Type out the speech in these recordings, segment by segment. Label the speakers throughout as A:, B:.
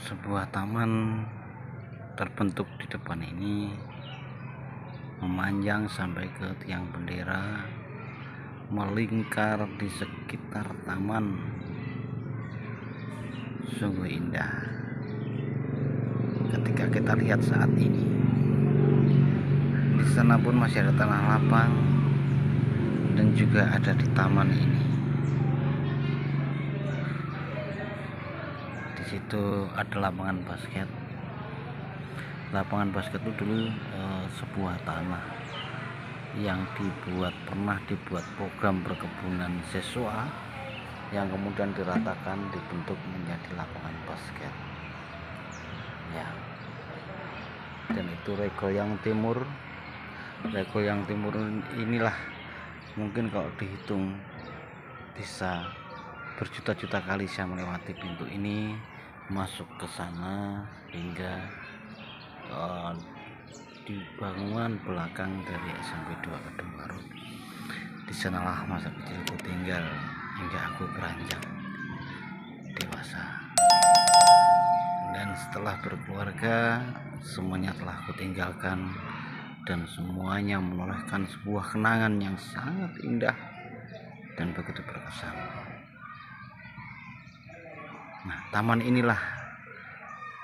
A: Sebuah taman terbentuk di depan ini, memanjang sampai ke tiang bendera, melingkar di sekitar taman. Sungguh indah ketika kita lihat saat ini. Di sana pun masih ada tanah lapang dan juga ada di taman ini. Di situ ada lapangan basket. Lapangan basket itu dulu sebuah tanah yang pernah dibuat program perkebunan siswa yang kemudian diratakan dibentuk menjadi lapangan basket. Ya. Dan itu Regoyang Timur. Regoyang Timur inilah mungkin kalau dihitung bisa berjuta-juta kali saya melewati pintu ini, masuk ke sana hingga di bangunan belakang dari SMP 2 Kedung Garut. Di sanalah masa kecilku tinggal hingga aku beranjak dewasa. Dan setelah berkeluarga, semuanya telah kutinggalkan dan semuanya menolehkan sebuah kenangan yang sangat indah dan begitu berkesan. Nah, taman inilah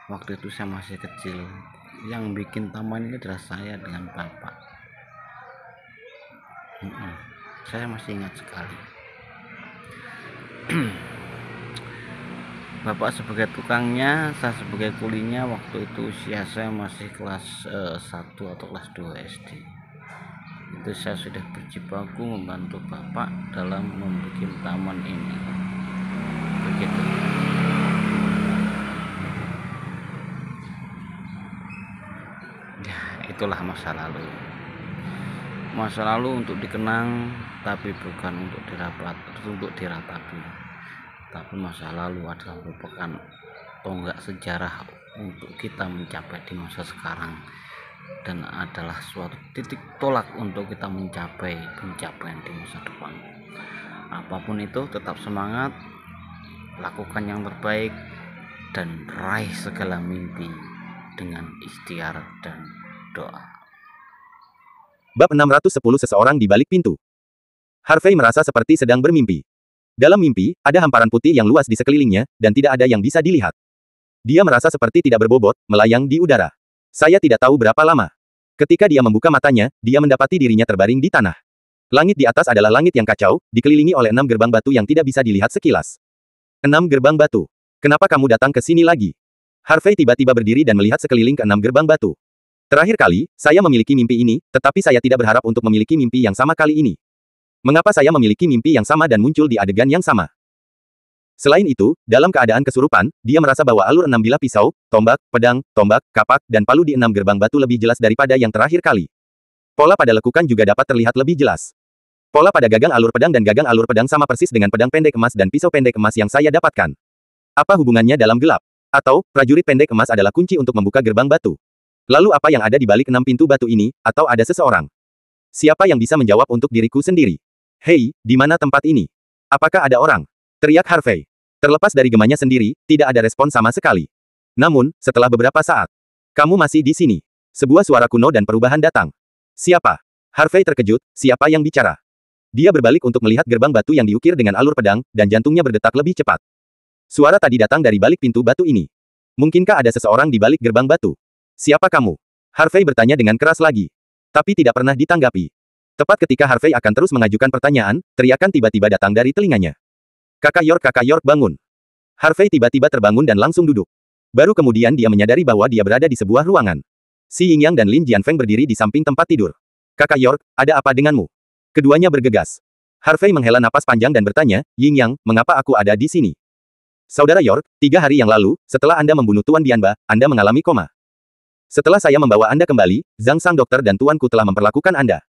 A: waktu itu saya masih kecil. Yang bikin taman ini adalah saya dengan bapak. Saya masih ingat sekali. Bapak sebagai tukangnya, saya sebagai kulinya. Waktu itu usia saya masih kelas 1 atau kelas 2 SD. Itu saya sudah berjibaku membantu bapak dalam membuat taman ini. Begitu. Ya, itulah masa lalu. Masa lalu untuk dikenang, tapi bukan untuk diratapi. Tapi masa lalu adalah merupakan tonggak sejarah untuk kita mencapai di masa sekarang, dan adalah suatu titik tolak untuk kita mencapai pencapaian di masa depan. Apapun itu, tetap semangat, lakukan yang terbaik, dan raih segala mimpi dengan ikhtiar dan doa.
B: Bab 610 Seseorang di balik pintu. Harvey merasa seperti sedang bermimpi. Dalam mimpi, ada hamparan putih yang luas di sekelilingnya, dan tidak ada yang bisa dilihat. Dia merasa seperti tidak berbobot, melayang di udara. Saya tidak tahu berapa lama. Ketika dia membuka matanya, dia mendapati dirinya terbaring di tanah. Langit di atas adalah langit yang kacau, dikelilingi oleh 6 gerbang batu yang tidak bisa dilihat sekilas. 6 gerbang batu. Kenapa kamu datang ke sini lagi? Harvey tiba-tiba berdiri dan melihat sekeliling ke 6 gerbang batu. Terakhir kali, saya memiliki mimpi ini, tetapi saya tidak berharap untuk memiliki mimpi yang sama kali ini. Mengapa saya memiliki mimpi yang sama dan muncul di adegan yang sama? Selain itu, dalam keadaan kesurupan, dia merasa bahwa alur 6 bilah pisau, tombak, pedang, tombak, kapak, dan palu di 6 gerbang batu lebih jelas daripada yang terakhir kali. Pola pada lekukan juga dapat terlihat lebih jelas. Pola pada gagang alur pedang dan gagang alur pedang sama persis dengan pedang pendek emas dan pisau pendek emas yang saya dapatkan. Apa hubungannya dalam gelap? Atau, prajurit pendek emas adalah kunci untuk membuka gerbang batu? Lalu apa yang ada di balik 6 pintu batu ini, atau ada seseorang? Siapa yang bisa menjawab untuk diriku sendiri? Hei, di mana tempat ini? Apakah ada orang? Teriak Harvey. Terlepas dari gemanya sendiri, tidak ada respon sama sekali. Namun, setelah beberapa saat, kamu masih di sini. Sebuah suara kuno dan perubahan datang. Siapa? Harvey terkejut, siapa yang bicara? Dia berbalik untuk melihat gerbang batu yang diukir dengan alur pedang, dan jantungnya berdetak lebih cepat. Suara tadi datang dari balik pintu batu ini. Mungkinkah ada seseorang di balik gerbang batu? Siapa kamu? Harvey bertanya dengan keras lagi. Tapi tidak pernah ditanggapi. Tepat ketika Harvey akan terus mengajukan pertanyaan, teriakan tiba-tiba datang dari telinganya. Kakak York, bangun. Harvey tiba-tiba terbangun dan langsung duduk. Baru kemudian dia menyadari bahwa dia berada di sebuah ruangan. Si Yingyang dan Lin Jianfeng berdiri di samping tempat tidur. Kakak York, ada apa denganmu? Keduanya bergegas. Harvey menghela napas panjang dan bertanya, Yingyang, mengapa aku ada di sini? Saudara York, 3 hari yang lalu, setelah Anda membunuh Tuan Bianba, Anda mengalami koma. Setelah saya membawa Anda kembali, Zhang Sang dokter dan tuanku telah memperlakukan Anda.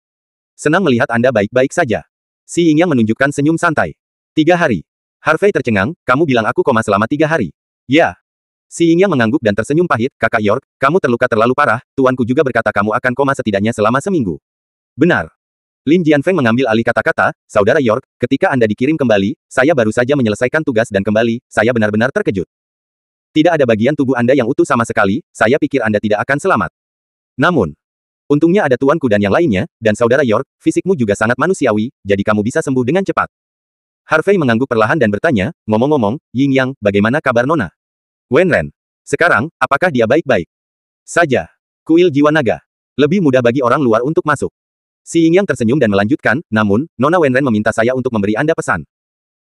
B: Senang melihat Anda baik-baik saja. Si Yingyang menunjukkan senyum santai. 3 hari. Harvey tercengang, kamu bilang aku koma selama 3 hari. Ya. Si Yingyang mengangguk dan tersenyum pahit, Kakak York, kamu terluka terlalu parah, tuanku juga berkata kamu akan koma setidaknya selama seminggu. Benar. Lin Jianfeng mengambil alih kata-kata, Saudara York, ketika Anda dikirim kembali, saya baru saja menyelesaikan tugas dan kembali, saya benar-benar terkejut. Tidak ada bagian tubuh Anda yang utuh sama sekali, saya pikir Anda tidak akan selamat. Namun, untungnya ada tuanku dan yang lainnya, dan saudara York, fisikmu juga sangat manusiawi, jadi kamu bisa sembuh dengan cepat. Harvey mengangguk perlahan dan bertanya, ngomong-ngomong, Ying Yang, bagaimana kabar Nona? Wenren. Sekarang, apakah dia baik-baik saja? Kuil jiwa naga. Lebih mudah bagi orang luar untuk masuk. Si Ying Yang tersenyum dan melanjutkan, namun, Nona Wenren meminta saya untuk memberi Anda pesan.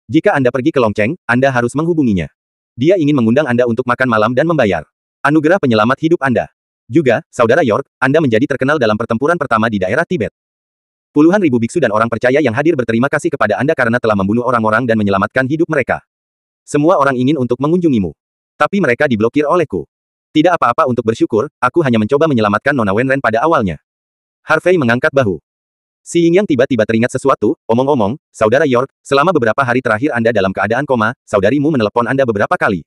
B: Jika Anda pergi ke Longcheng, Anda harus menghubunginya. Dia ingin mengundang Anda untuk makan malam dan membayar anugerah penyelamat hidup Anda. Juga, saudara York, Anda menjadi terkenal dalam pertempuran pertama di daerah Tibet. Puluhan ribu biksu dan orang percaya yang hadir berterima kasih kepada Anda karena telah membunuh orang-orang dan menyelamatkan hidup mereka. Semua orang ingin untuk mengunjungimu. Tapi mereka diblokir olehku. Tidak apa-apa untuk bersyukur, aku hanya mencoba menyelamatkan Nona Wenren pada awalnya. Harvey mengangkat bahu. Si Ying Yang tiba-tiba teringat sesuatu, omong-omong, saudara York, selama beberapa hari terakhir Anda dalam keadaan koma, saudarimu menelepon Anda beberapa kali.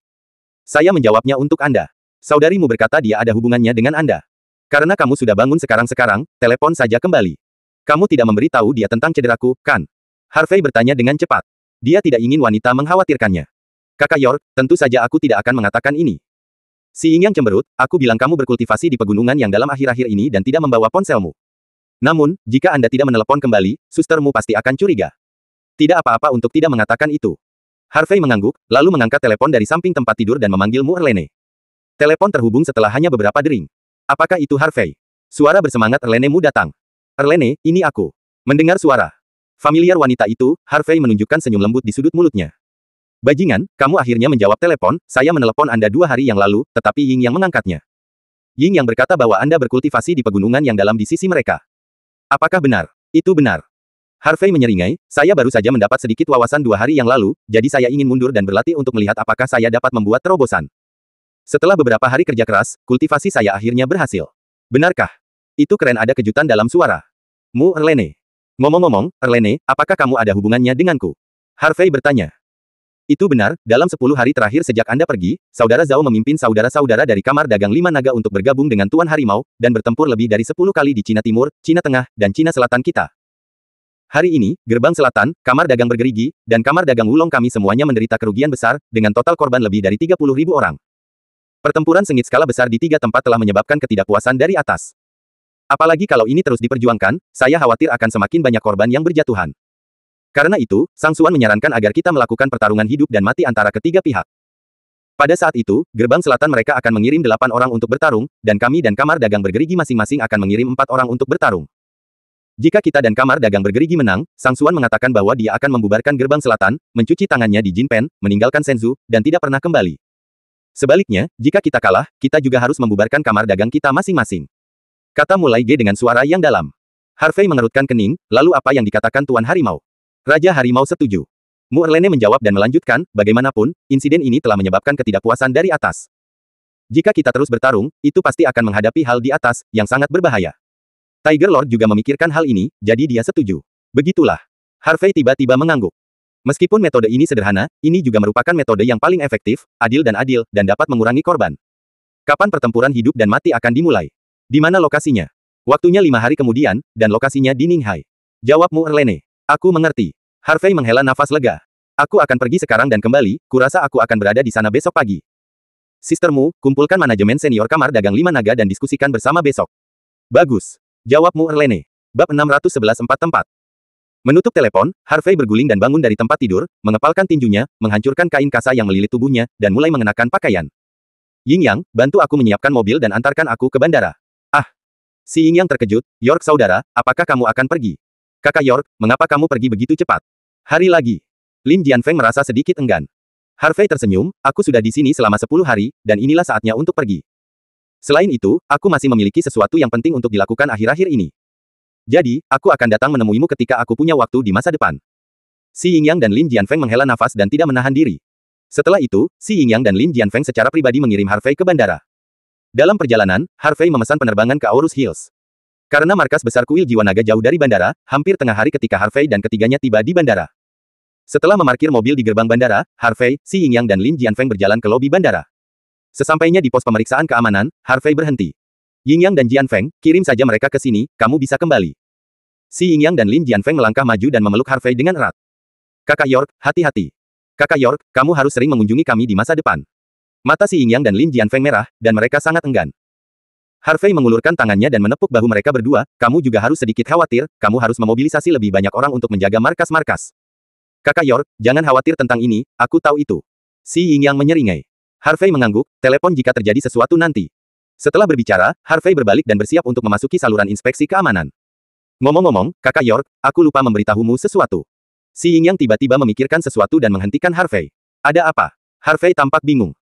B: Saya menjawabnya untuk Anda. Saudarimu berkata dia ada hubungannya dengan Anda. Karena kamu sudah bangun sekarang-sekarang, telepon saja kembali. Kamu tidak memberitahu dia tentang cederaku, kan? Harvey bertanya dengan cepat. Dia tidak ingin wanita mengkhawatirkannya. Kakak York, tentu saja aku tidak akan mengatakan ini. Si Ying Yang cemberut, aku bilang kamu berkultivasi di pegunungan yang dalam akhir-akhir ini dan tidak membawa ponselmu. Namun, jika Anda tidak menelepon kembali, sustermu pasti akan curiga. Tidak apa-apa untuk tidak mengatakan itu. Harvey mengangguk, lalu mengangkat telepon dari samping tempat tidur dan memanggil Mu Erlene. Telepon terhubung setelah hanya beberapa dering. Apakah itu Harvey? Suara bersemangat Erlene Mu datang. Erlene, ini aku. Mendengar suara familiar wanita itu, Harvey menunjukkan senyum lembut di sudut mulutnya. Bajingan, kamu akhirnya menjawab telepon, saya menelepon Anda 2 hari yang lalu, tetapi Ying Yang mengangkatnya. Ying Yang berkata bahwa Anda berkultivasi di pegunungan yang dalam di sisi mereka. Apakah benar? Itu benar. Harvey menyeringai, saya baru saja mendapat sedikit wawasan 2 hari yang lalu, jadi saya ingin mundur dan berlatih untuk melihat apakah saya dapat membuat terobosan. Setelah beberapa hari kerja keras, kultivasi saya akhirnya berhasil. Benarkah? Itu keren, ada kejutan dalam suara Mu Erlene. Ngomong-ngomong, Erlene, apakah kamu ada hubungannya denganku? Harvey bertanya. Itu benar, dalam 10 hari terakhir sejak Anda pergi, Saudara Zhao memimpin saudara-saudara dari Kamar Dagang 5 Naga untuk bergabung dengan Tuan Harimau, dan bertempur lebih dari 10 kali di Cina Timur, Cina Tengah, dan Cina Selatan kita. Hari ini, Gerbang Selatan, Kamar Dagang Bergerigi, dan Kamar Dagang Wulong kami semuanya menderita kerugian besar, dengan total korban lebih dari 30.000 orang. Pertempuran sengit skala besar di 3 tempat telah menyebabkan ketidakpuasan dari atas. Apalagi kalau ini terus diperjuangkan, saya khawatir akan semakin banyak korban yang berjatuhan. Karena itu, Sang Suan menyarankan agar kita melakukan pertarungan hidup dan mati antara ketiga pihak. Pada saat itu, Gerbang Selatan mereka akan mengirim 8 orang untuk bertarung, dan kami dan Kamar Dagang Bergerigi masing-masing akan mengirim 4 orang untuk bertarung. Jika kita dan Kamar Dagang Bergerigi menang, Sang Suan mengatakan bahwa dia akan membubarkan Gerbang Selatan, mencuci tangannya di Jinpen, meninggalkan Shenzhou, dan tidak pernah kembali. Sebaliknya, jika kita kalah, kita juga harus membubarkan Kamar Dagang kita masing-masing. Kata Mulai Ge dengan suara yang dalam. Harvey mengerutkan kening, lalu apa yang dikatakan Tuan Harimau? Raja Harimau setuju. Mu Erlene menjawab dan melanjutkan, bagaimanapun, insiden ini telah menyebabkan ketidakpuasan dari atas. Jika kita terus bertarung, itu pasti akan menghadapi hal di atas, yang sangat berbahaya. Tiger Lord juga memikirkan hal ini, jadi dia setuju. Begitulah. Harvey tiba-tiba mengangguk. Meskipun metode ini sederhana, ini juga merupakan metode yang paling efektif, adil dan dapat mengurangi korban. Kapan pertempuran hidup dan mati akan dimulai? Di mana lokasinya? Waktunya 5 hari kemudian, dan lokasinya di Ninghai. Jawab Mu Erlene. Aku mengerti. Harvey menghela nafas lega. Aku akan pergi sekarang dan kembali, kurasa aku akan berada di sana besok pagi. Sistermu, kumpulkan manajemen senior Kamar Dagang 5 Naga dan diskusikan bersama besok. Bagus. Jawab Mu Erlene. Bab 611 4 tempat. Menutup telepon, Harvey berguling dan bangun dari tempat tidur, mengepalkan tinjunya, menghancurkan kain kasa yang melilit tubuhnya, dan mulai mengenakan pakaian. Ying Yang, bantu aku menyiapkan mobil dan antarkan aku ke bandara. Ah. Si Ying Yang terkejut, York saudara, apakah kamu akan pergi? Kakak York, mengapa kamu pergi begitu cepat? Hari lagi. Lin Jianfeng merasa sedikit enggan. Harvey tersenyum, aku sudah di sini selama 10 hari, dan inilah saatnya untuk pergi. Selain itu, aku masih memiliki sesuatu yang penting untuk dilakukan akhir-akhir ini. Jadi, aku akan datang menemuimu ketika aku punya waktu di masa depan. Si Ying Yang dan Lin Jianfeng menghela nafas dan tidak menahan diri. Setelah itu, si Ying Yang dan Lin Jianfeng secara pribadi mengirim Harvey ke bandara. Dalam perjalanan, Harvey memesan penerbangan ke Aorus Hills. Karena markas besar kuil jiwa naga jauh dari bandara, hampir tengah hari ketika Harvey dan ketiganya tiba di bandara. Setelah memarkir mobil di gerbang bandara, Harvey, si Ying Yang dan Lin Jianfeng berjalan ke lobi bandara. Sesampainya di pos pemeriksaan keamanan, Harvey berhenti. Ying Yang dan Jianfeng, kirim saja mereka ke sini, kamu bisa kembali. Si Ying Yang dan Lin Jianfeng melangkah maju dan memeluk Harvey dengan erat. Kakak York, hati-hati. Kakak York, kamu harus sering mengunjungi kami di masa depan. Mata Si Yingyang dan Lin Jianfeng merah, dan mereka sangat enggan. Harvey mengulurkan tangannya dan menepuk bahu mereka berdua, kamu juga harus sedikit khawatir, kamu harus memobilisasi lebih banyak orang untuk menjaga markas-markas. Kakak York, jangan khawatir tentang ini, aku tahu itu. Si Yingyang menyeringai. Harvey mengangguk, telepon jika terjadi sesuatu nanti. Setelah berbicara, Harvey berbalik dan bersiap untuk memasuki saluran inspeksi keamanan. Ngomong-ngomong, Kakak York, aku lupa memberitahumu sesuatu. Si Yingyang tiba-tiba memikirkan sesuatu dan menghentikan Harvey. Ada apa? Harvey tampak bingung.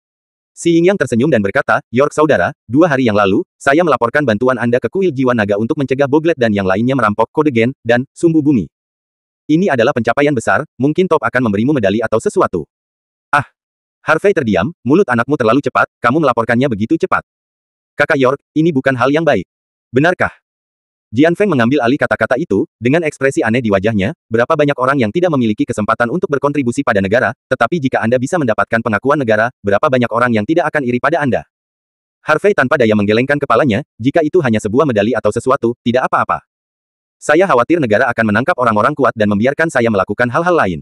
B: Si Yingyang tersenyum dan berkata, York saudara, 2 hari yang lalu, saya melaporkan bantuan Anda ke kuil jiwa naga untuk mencegah Boglet dan yang lainnya merampok kode gen, dan sumbu bumi. Ini adalah pencapaian besar, mungkin Top akan memberimu medali atau sesuatu. Ah! Harvey terdiam, mulut anakmu terlalu cepat, kamu melaporkannya begitu cepat. Kakak York, ini bukan hal yang baik. Benarkah? Jianfeng mengambil alih kata-kata itu, dengan ekspresi aneh di wajahnya, berapa banyak orang yang tidak memiliki kesempatan untuk berkontribusi pada negara, tetapi jika Anda bisa mendapatkan pengakuan negara, berapa banyak orang yang tidak akan iri pada Anda. Harvey tanpa daya menggelengkan kepalanya, jika itu hanya sebuah medali atau sesuatu, tidak apa-apa. Saya khawatir negara akan menangkap orang-orang kuat dan membiarkan saya melakukan hal-hal lain.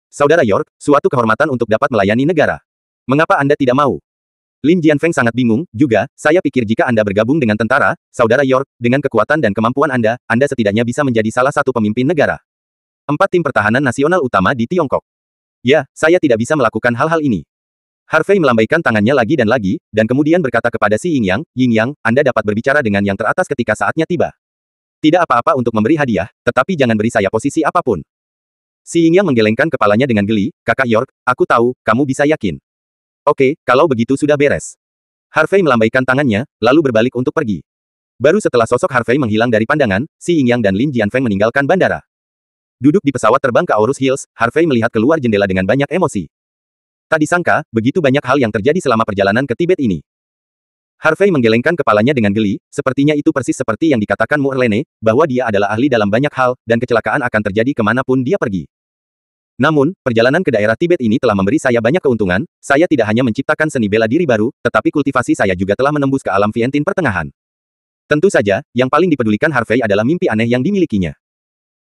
B: Saudara York, suatu kehormatan untuk dapat melayani negara. Mengapa Anda tidak mau? Lin Jianfeng sangat bingung, juga, saya pikir jika Anda bergabung dengan tentara, Saudara York, dengan kekuatan dan kemampuan Anda setidaknya bisa menjadi salah satu pemimpin negara. 4 tim pertahanan nasional utama di Tiongkok. Ya, saya tidak bisa melakukan hal-hal ini. Harvey melambaikan tangannya lagi, dan kemudian berkata kepada si Yingyang, Yingyang, Anda dapat berbicara dengan yang teratas ketika saatnya tiba. Tidak apa-apa untuk memberi hadiah, tetapi jangan beri saya posisi apapun. Si Yingyang menggelengkan kepalanya dengan geli, Kakak York, aku tahu, kamu bisa yakin. Oke, kalau begitu sudah beres. Harvey melambaikan tangannya, lalu berbalik untuk pergi. Baru setelah sosok Harvey menghilang dari pandangan, si Yingyang dan Lin Jianfeng meninggalkan bandara. Duduk di pesawat terbang ke Aorus Hills, Harvey melihat keluar jendela dengan banyak emosi. Tak disangka, begitu banyak hal yang terjadi selama perjalanan ke Tibet ini. Harvey menggelengkan kepalanya dengan geli, sepertinya itu persis seperti yang dikatakan Mu Erlene, bahwa dia adalah ahli dalam banyak hal, dan kecelakaan akan terjadi kemanapun dia pergi. Namun, perjalanan ke daerah Tibet ini telah memberi saya banyak keuntungan, saya tidak hanya menciptakan seni bela diri baru, tetapi kultivasi saya juga telah menembus ke alam Vientin pertengahan. Tentu saja, yang paling dipedulikan Harvey adalah mimpi aneh yang dimilikinya.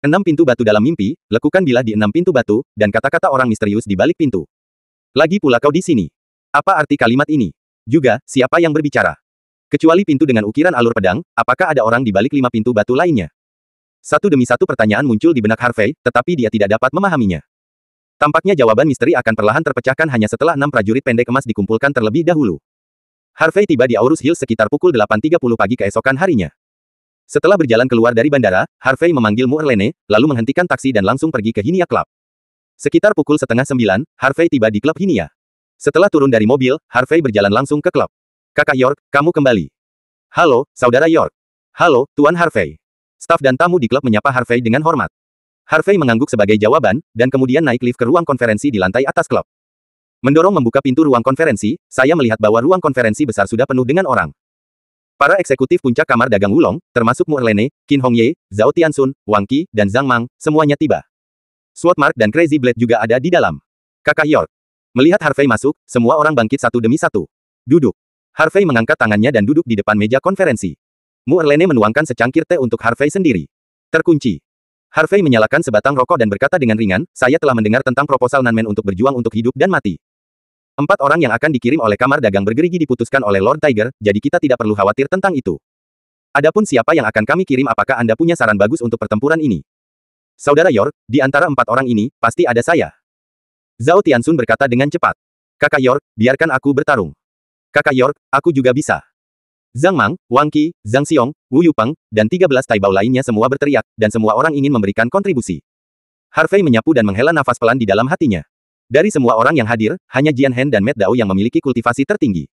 B: 6 pintu batu dalam mimpi, lekukan bilah di 6 pintu batu, dan kata-kata orang misterius di balik pintu. Lagi pula kau di sini. Apa arti kalimat ini? Juga, siapa yang berbicara? Kecuali pintu dengan ukiran alur pedang, apakah ada orang di balik 5 pintu batu lainnya? Satu demi satu pertanyaan muncul di benak Harvey, tetapi dia tidak dapat memahaminya. Tampaknya jawaban misteri akan perlahan terpecahkan hanya setelah 6 prajurit pendek emas dikumpulkan terlebih dahulu. Harvey tiba di Aorus Hills sekitar pukul 8.30 pagi keesokan harinya. Setelah berjalan keluar dari bandara, Harvey memanggil Mu Erlene, lalu menghentikan taksi dan langsung pergi ke Hinia Club. Sekitar pukul 8:30, Harvey tiba di klub Hinia. Setelah turun dari mobil, Harvey berjalan langsung ke klub. Kakak York, kamu kembali. Halo, Saudara York. Halo, Tuan Harvey. Staf dan tamu di klub menyapa Harvey dengan hormat. Harvey mengangguk sebagai jawaban, dan kemudian naik lift ke ruang konferensi di lantai atas klub. Mendorong membuka pintu ruang konferensi, saya melihat bahwa ruang konferensi besar sudah penuh dengan orang. Para eksekutif puncak kamar dagang Wulong, termasuk Mu Erlene, Qin Hongye, Zhao Tianxun, Wang Qi, dan Zhang Mang, semuanya tiba. Swordmark dan Crazy Blade juga ada di dalam. Kakak York. Melihat Harvey masuk, semua orang bangkit satu demi satu. Duduk. Harvey mengangkat tangannya dan duduk di depan meja konferensi. Mu Erlene menuangkan secangkir teh untuk Harvey sendiri. Terkunci. Harvey menyalakan sebatang rokok dan berkata dengan ringan, saya telah mendengar tentang proposal Nanmen untuk berjuang untuk hidup dan mati. 4 orang yang akan dikirim oleh kamar dagang bergerigi diputuskan oleh Lord Tiger, jadi kita tidak perlu khawatir tentang itu. Adapun siapa yang akan kami kirim, apakah Anda punya saran bagus untuk pertempuran ini? Saudara York, di antara 4 orang ini, pasti ada saya. Zhao Tianxun berkata dengan cepat. Kakak York, biarkan aku bertarung. Kakak York, aku juga bisa. Zhang Mang, Wang Qi, Zhang Xiong, Wu Yupeng, dan 13 taibao lainnya semua berteriak, dan semua orang ingin memberikan kontribusi. Harvey menyapu dan menghela nafas pelan di dalam hatinya. Dari semua orang yang hadir, hanya Jian Hen dan Matt Dao yang memiliki kultivasi tertinggi.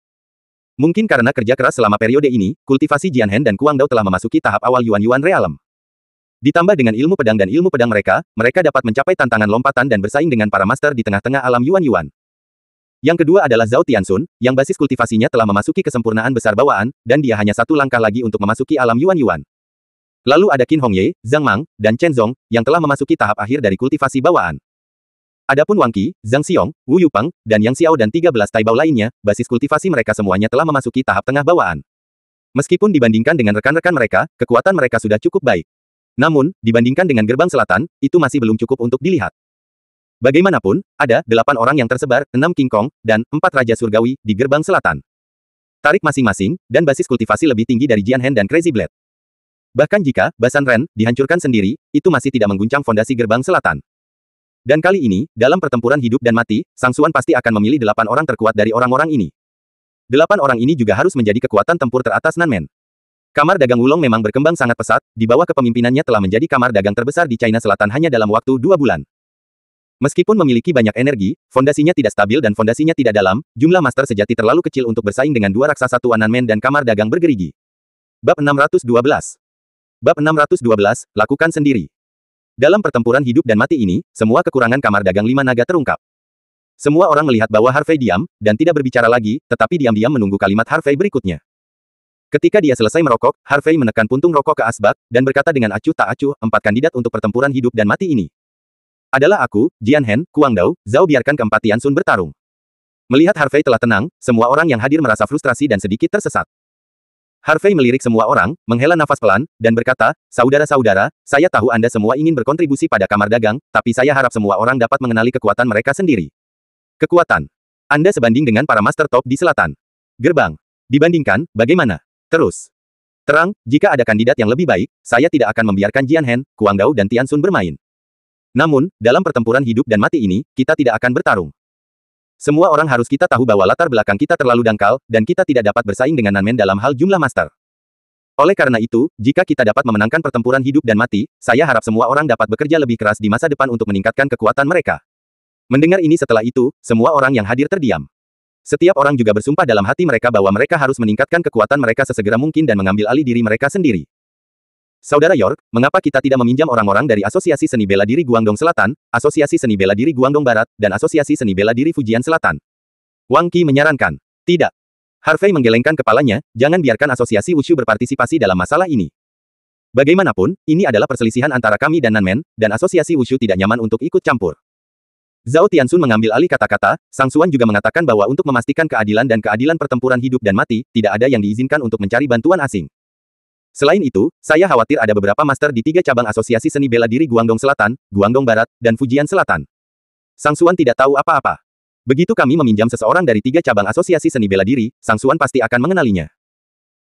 B: Mungkin karena kerja keras selama periode ini, kultivasi Jian Hen dan Kuang Dao telah memasuki tahap awal Yuan Realm. Ditambah dengan ilmu pedang dan ilmu pedang mereka, mereka dapat mencapai tantangan lompatan dan bersaing dengan para master di tengah-tengah alam Yuan. Yang kedua adalah Zhao Tianxun, yang basis kultivasinya telah memasuki kesempurnaan besar bawaan, dan dia hanya satu langkah lagi untuk memasuki alam Yuan. Lalu ada Qin Hongye, Zhang Mang, dan Chen Zong, yang telah memasuki tahap akhir dari kultivasi bawaan. Adapun Wang Qi, Zhang Xiong, Wu Yupeng, dan Yang Xiao dan 13 taibao lainnya, basis kultivasi mereka semuanya telah memasuki tahap tengah bawaan. Meskipun dibandingkan dengan rekan-rekan mereka, kekuatan mereka sudah cukup baik. Namun, dibandingkan dengan gerbang selatan, itu masih belum cukup untuk dilihat. Bagaimanapun, ada 8 orang yang tersebar, 6 King Kong, dan 4 Raja Surgawi, di gerbang selatan. Tarik masing-masing, dan basis kultivasi lebih tinggi dari Jian Hen dan Crazy Blade. Bahkan jika Basan Ren dihancurkan sendiri, itu masih tidak mengguncang fondasi gerbang selatan. Dan kali ini, dalam pertempuran hidup dan mati, Sang Suan pasti akan memilih 8 orang terkuat dari orang-orang ini. 8 orang ini juga harus menjadi kekuatan tempur teratas Nanmen. Kamar dagang Wulong memang berkembang sangat pesat, di bawah kepemimpinannya telah menjadi kamar dagang terbesar di China Selatan hanya dalam waktu 2 bulan. Meskipun memiliki banyak energi, fondasinya tidak stabil dan fondasinya tidak dalam, jumlah master sejati terlalu kecil untuk bersaing dengan 2 raksasa tua Nanmen dan kamar dagang bergerigi. Bab 612. Bab 612, lakukan sendiri. Dalam pertempuran hidup dan mati ini, semua kekurangan kamar dagang 5 naga terungkap. Semua orang melihat bahwa Harvey diam, dan tidak berbicara lagi, tetapi diam-diam menunggu kalimat Harvey berikutnya. Ketika dia selesai merokok, Harvey menekan puntung rokok ke asbak, dan berkata dengan acuh tak acuh, 4 kandidat untuk pertempuran hidup dan mati ini adalah aku, Jian Hen, Kuang Dao, Zhao. Biarkan keempat Tian Sun bertarung. Melihat Harvey telah tenang, semua orang yang hadir merasa frustrasi dan sedikit tersesat. Harvey melirik semua orang, menghela nafas pelan, dan berkata, saudara-saudara, saya tahu Anda semua ingin berkontribusi pada kamar dagang, tapi saya harap semua orang dapat mengenali kekuatan mereka sendiri. Kekuatan Anda sebanding dengan para master top di selatan. Gerbang. Dibandingkan, bagaimana? Terus terang, jika ada kandidat yang lebih baik, saya tidak akan membiarkan Jian Hen, Kuang Dao dan Tian Sun bermain. Namun, dalam pertempuran hidup dan mati ini, kita tidak akan bertarung. Semua orang harus kita tahu bahwa latar belakang kita terlalu dangkal, dan kita tidak dapat bersaing dengan Nanmen dalam hal jumlah master. Oleh karena itu, jika kita dapat memenangkan pertempuran hidup dan mati, saya harap semua orang dapat bekerja lebih keras di masa depan untuk meningkatkan kekuatan mereka. Mendengar ini setelah itu, semua orang yang hadir terdiam. Setiap orang juga bersumpah dalam hati mereka bahwa mereka harus meningkatkan kekuatan mereka sesegera mungkin dan mengambil alih diri mereka sendiri. Saudara York, mengapa kita tidak meminjam orang-orang dari Asosiasi Seni Bela Diri Guangdong Selatan, Asosiasi Seni Bela Diri Guangdong Barat, dan Asosiasi Seni Bela Diri Fujian Selatan? Wang Qi menyarankan. Tidak. Harvey menggelengkan kepalanya, jangan biarkan Asosiasi Wushu berpartisipasi dalam masalah ini. Bagaimanapun, ini adalah perselisihan antara kami dan Nanmen, dan Asosiasi Wushu tidak nyaman untuk ikut campur. Zhao Tianxun mengambil alih kata-kata, Sang Suan juga mengatakan bahwa untuk memastikan keadilan dan keadilan pertempuran hidup dan mati, tidak ada yang diizinkan untuk mencari bantuan asing. Selain itu, saya khawatir ada beberapa master di 3 cabang Asosiasi Seni Bela Diri Guangdong Selatan, Guangdong Barat, dan Fujian Selatan. Sang Suan tidak tahu apa-apa. Begitu kami meminjam seseorang dari 3 cabang Asosiasi Seni Bela Diri, Sang Suan pasti akan mengenalinya.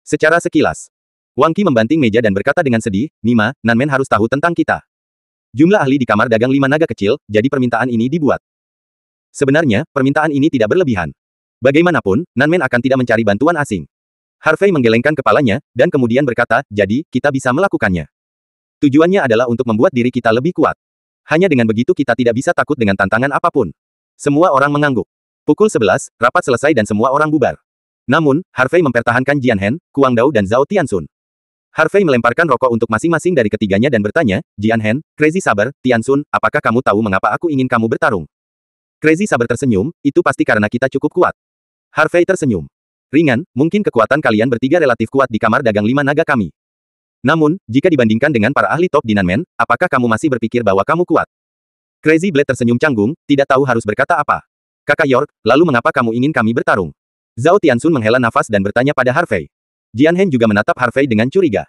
B: Secara sekilas, Wang Qi membanting meja dan berkata dengan sedih, Nima, Nanmen harus tahu tentang kita. Jumlah ahli di kamar dagang 5 naga kecil, jadi permintaan ini dibuat. Sebenarnya, permintaan ini tidak berlebihan. Bagaimanapun, Nanmen akan tidak mencari bantuan asing. Harvey menggelengkan kepalanya, dan kemudian berkata, jadi, kita bisa melakukannya. Tujuannya adalah untuk membuat diri kita lebih kuat. Hanya dengan begitu kita tidak bisa takut dengan tantangan apapun. Semua orang mengangguk. Pukul 11, rapat selesai dan semua orang bubar. Namun, Harvey mempertahankan Jian Hen, Kuang Dao dan Zhao Tianxun. Harvey melemparkan rokok untuk masing-masing dari ketiganya dan bertanya, Jian Hen, Crazy Saber, Tianxun, apakah kamu tahu mengapa aku ingin kamu bertarung? Crazy Saber tersenyum, itu pasti karena kita cukup kuat. Harvey tersenyum. Ringan, mungkin kekuatan kalian bertiga relatif kuat di kamar dagang 5 naga kami. Namun, jika dibandingkan dengan para ahli top di Nanmen, apakah kamu masih berpikir bahwa kamu kuat? Crazy Blade tersenyum canggung, tidak tahu harus berkata apa. Kakak York, lalu mengapa kamu ingin kami bertarung? Zhao Tianxun menghela nafas dan bertanya pada Harvey. Jian Hen juga menatap Harvey dengan curiga.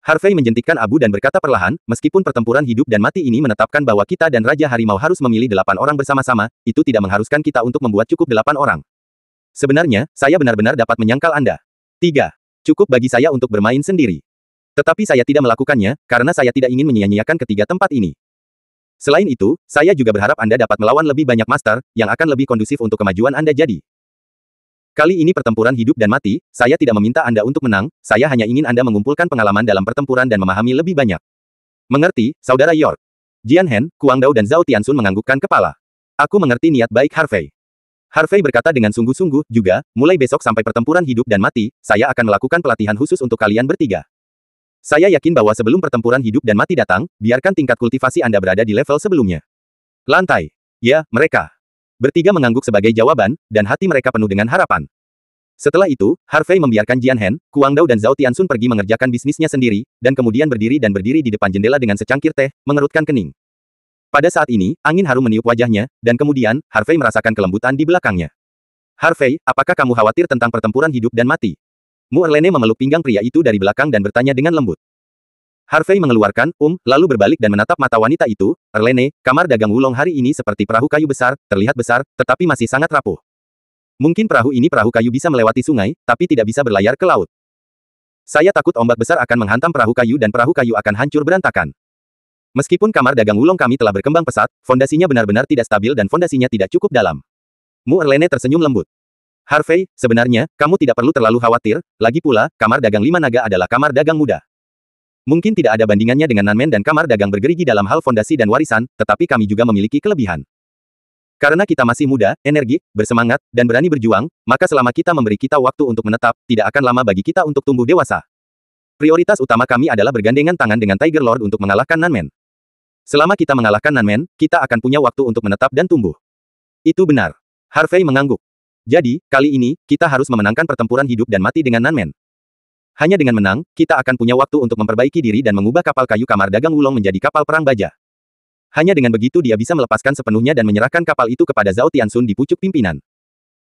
B: Harvey menjentikkan abu dan berkata perlahan, meskipun pertempuran hidup dan mati ini menetapkan bahwa kita dan Raja Harimau harus memilih 8 orang bersama-sama, itu tidak mengharuskan kita untuk membuat cukup 8 orang. Sebenarnya, saya benar-benar dapat menyangkal Anda. 3. Cukup bagi saya untuk bermain sendiri. Tetapi saya tidak melakukannya, karena saya tidak ingin menyia-nyiakan ketiga tempat ini. Selain itu, saya juga berharap Anda dapat melawan lebih banyak master, yang akan lebih kondusif untuk kemajuan Anda jadi. Kali ini pertempuran hidup dan mati, saya tidak meminta Anda untuk menang, saya hanya ingin Anda mengumpulkan pengalaman dalam pertempuran dan memahami lebih banyak. Mengerti, Saudara York? Jian Hen, Kuang Dao dan Zhao Tianxun menganggukkan kepala. Aku mengerti niat baik Harvey. Harvey berkata dengan sungguh-sungguh, juga, mulai besok sampai pertempuran hidup dan mati, saya akan melakukan pelatihan khusus untuk kalian bertiga. Saya yakin bahwa sebelum pertempuran hidup dan mati datang, biarkan tingkat kultivasi Anda berada di level sebelumnya. Lantai. Ya, mereka. Bertiga mengangguk sebagai jawaban, dan hati mereka penuh dengan harapan. Setelah itu, Harvey membiarkan Jian Hen, Kuang Dao dan Zhao Tianxun pergi mengerjakan bisnisnya sendiri, dan kemudian berdiri di depan jendela dengan secangkir teh, mengerutkan kening. Pada saat ini, angin harum meniup wajahnya, dan kemudian, Harvey merasakan kelembutan di belakangnya. Harvey, apakah kamu khawatir tentang pertempuran hidup dan mati? Mu Erlene memeluk pinggang pria itu dari belakang dan bertanya dengan lembut. Harvey mengeluarkan, lalu berbalik dan menatap mata wanita itu. Erlene, kamar dagang Wulong hari ini seperti perahu kayu besar, terlihat besar, tetapi masih sangat rapuh. Mungkin perahu kayu bisa melewati sungai, tapi tidak bisa berlayar ke laut. Saya takut ombak besar akan menghantam perahu kayu dan perahu kayu akan hancur berantakan. Meskipun kamar dagang Wulong kami telah berkembang pesat, fondasinya benar-benar tidak stabil dan fondasinya tidak cukup dalam. Mu Erlene tersenyum lembut. Harvey, sebenarnya, kamu tidak perlu terlalu khawatir, lagi pula, kamar dagang 5 naga adalah kamar dagang muda. Mungkin tidak ada bandingannya dengan Nanmen dan kamar dagang bergerigi dalam hal fondasi dan warisan, tetapi kami juga memiliki kelebihan. Karena kita masih muda, energik, bersemangat, dan berani berjuang, maka selama kita memberi kita waktu untuk menetap, tidak akan lama bagi kita untuk tumbuh dewasa. Prioritas utama kami adalah bergandengan tangan dengan Tiger Lord untuk mengalahkan Nanmen. Selama kita mengalahkan Nanmen, kita akan punya waktu untuk menetap dan tumbuh. Itu benar. Harvey mengangguk. Jadi, kali ini, kita harus memenangkan pertempuran hidup dan mati dengan Nanmen. Hanya dengan menang, kita akan punya waktu untuk memperbaiki diri dan mengubah kapal kayu kamar dagang Wulong menjadi kapal perang baja. Hanya dengan begitu dia bisa melepaskan sepenuhnya dan menyerahkan kapal itu kepada Zhao Tianxun di pucuk pimpinan.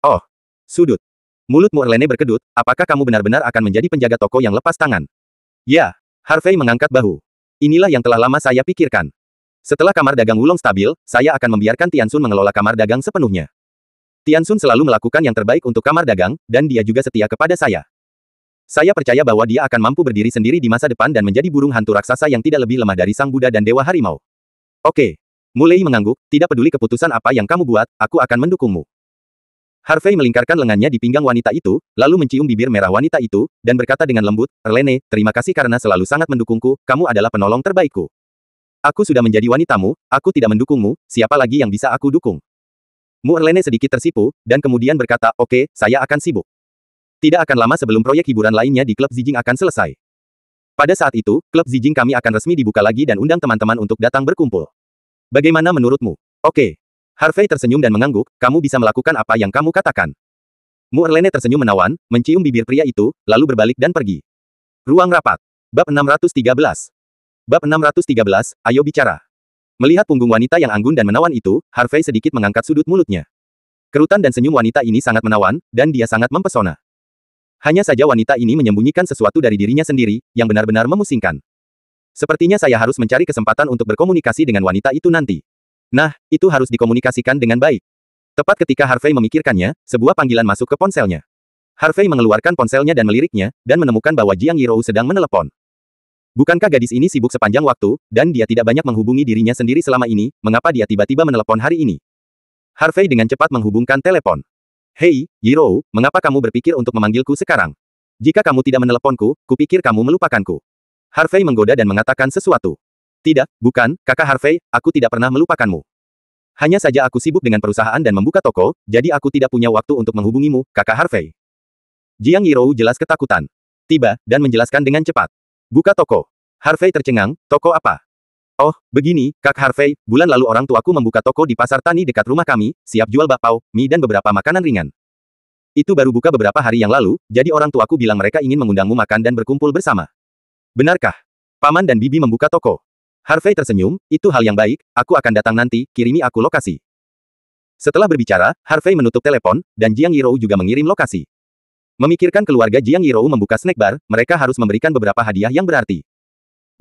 B: Oh, sudut. Mulut Mu Erlene berkedut, apakah kamu benar-benar akan menjadi penjaga toko yang lepas tangan? Ya, Harvey mengangkat bahu. Inilah yang telah lama saya pikirkan. Setelah kamar dagang Wulong stabil, saya akan membiarkan Tianxun mengelola kamar dagang sepenuhnya. Tianxun selalu melakukan yang terbaik untuk kamar dagang, dan dia juga setia kepada saya. Saya percaya bahwa dia akan mampu berdiri sendiri di masa depan dan menjadi burung hantu raksasa yang tidak lebih lemah dari sang Buddha dan Dewa Harimau. Oke. Mu Lei mengangguk, tidak peduli keputusan apa yang kamu buat, aku akan mendukungmu. Harvey melingkarkan lengannya di pinggang wanita itu, lalu mencium bibir merah wanita itu, dan berkata dengan lembut, Erlene, terima kasih karena selalu sangat mendukungku, kamu adalah penolong terbaikku. Aku sudah menjadi wanitamu, aku tidak mendukungmu, siapa lagi yang bisa aku dukung? Mu Erlene sedikit tersipu, dan kemudian berkata, oke, saya akan sibuk. Tidak akan lama sebelum proyek hiburan lainnya di klub Zijing akan selesai. Pada saat itu, klub Zijing kami akan resmi dibuka lagi dan undang teman-teman untuk datang berkumpul. Bagaimana menurutmu? Oke. Harvey tersenyum dan mengangguk, kamu bisa melakukan apa yang kamu katakan. Mu Erlene tersenyum menawan, mencium bibir pria itu, lalu berbalik dan pergi. Ruang rapat. Bab 613. Bab 613, ayo bicara. Melihat punggung wanita yang anggun dan menawan itu, Harvey sedikit mengangkat sudut mulutnya. Kerutan dan senyum wanita ini sangat menawan, dan dia sangat mempesona. Hanya saja wanita ini menyembunyikan sesuatu dari dirinya sendiri, yang benar-benar memusingkan. Sepertinya saya harus mencari kesempatan untuk berkomunikasi dengan wanita itu nanti. Nah, itu harus dikomunikasikan dengan baik. Tepat ketika Harvey memikirkannya, sebuah panggilan masuk ke ponselnya. Harvey mengeluarkan ponselnya dan meliriknya, dan menemukan bahwa Jiang Yirou sedang menelepon. Bukankah gadis ini sibuk sepanjang waktu, dan dia tidak banyak menghubungi dirinya sendiri selama ini, mengapa dia tiba-tiba menelepon hari ini? Harvey dengan cepat menghubungkan telepon. Hei, Yirou, mengapa kamu berpikir untuk memanggilku sekarang? Jika kamu tidak meneleponku, kupikir kamu melupakanku. Harvey menggoda dan mengatakan sesuatu. Tidak, bukan, kakak Harvey, aku tidak pernah melupakanmu. Hanya saja aku sibuk dengan perusahaan dan membuka toko, jadi aku tidak punya waktu untuk menghubungimu, kakak Harvey. Jiang Yirou jelas ketakutan. Tiba, dan menjelaskan dengan cepat. Buka toko. Harvey tercengang, toko apa? Oh, begini, Kak Harvey, bulan lalu orang tuaku membuka toko di pasar tani dekat rumah kami, siap jual bakpao, mie dan beberapa makanan ringan. Itu baru buka beberapa hari yang lalu, jadi orang tuaku bilang mereka ingin mengundangmu makan dan berkumpul bersama. Benarkah? Paman dan bibi membuka toko. Harvey tersenyum, itu hal yang baik, aku akan datang nanti, kirimi aku lokasi. Setelah berbicara, Harvey menutup telepon, dan Jiang Yirou juga mengirim lokasi. Memikirkan keluarga Jiang Yirou membuka snack bar, mereka harus memberikan beberapa hadiah yang berarti.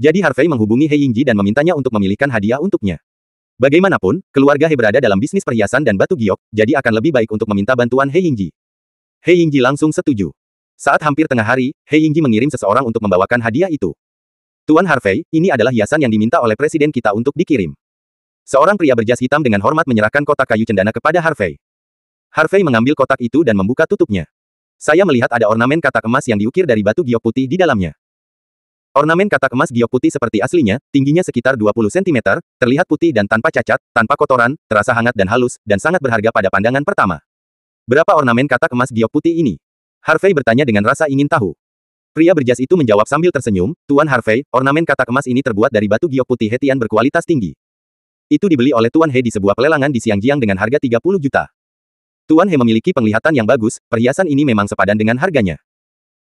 B: Jadi Harvey menghubungi He Yingji dan memintanya untuk memilihkan hadiah untuknya. Bagaimanapun, keluarga He berada dalam bisnis perhiasan dan batu giok, jadi akan lebih baik untuk meminta bantuan He Yingji. He Yingji langsung setuju. Saat hampir tengah hari, He Yingji mengirim seseorang untuk membawakan hadiah itu. Tuan Harvey, ini adalah hiasan yang diminta oleh presiden kita untuk dikirim. Seorang pria berjas hitam dengan hormat menyerahkan kotak kayu cendana kepada Harvey. Harvey mengambil kotak itu dan membuka tutupnya. Saya melihat ada ornamen katak emas yang diukir dari batu giok putih di dalamnya. Ornamen katak emas giok putih seperti aslinya, tingginya sekitar 20 cm, terlihat putih dan tanpa cacat, tanpa kotoran, terasa hangat dan halus, dan sangat berharga pada pandangan pertama. Berapa ornamen katak emas giok putih ini? Harvey bertanya dengan rasa ingin tahu. Pria berjas itu menjawab sambil tersenyum, Tuan Harvey, ornamen katak emas ini terbuat dari batu giok putih Hetian berkualitas tinggi. Itu dibeli oleh Tuan He di sebuah pelelangan di Xiangjiang dengan harga 30 juta. Tuan He memiliki penglihatan yang bagus, perhiasan ini memang sepadan dengan harganya.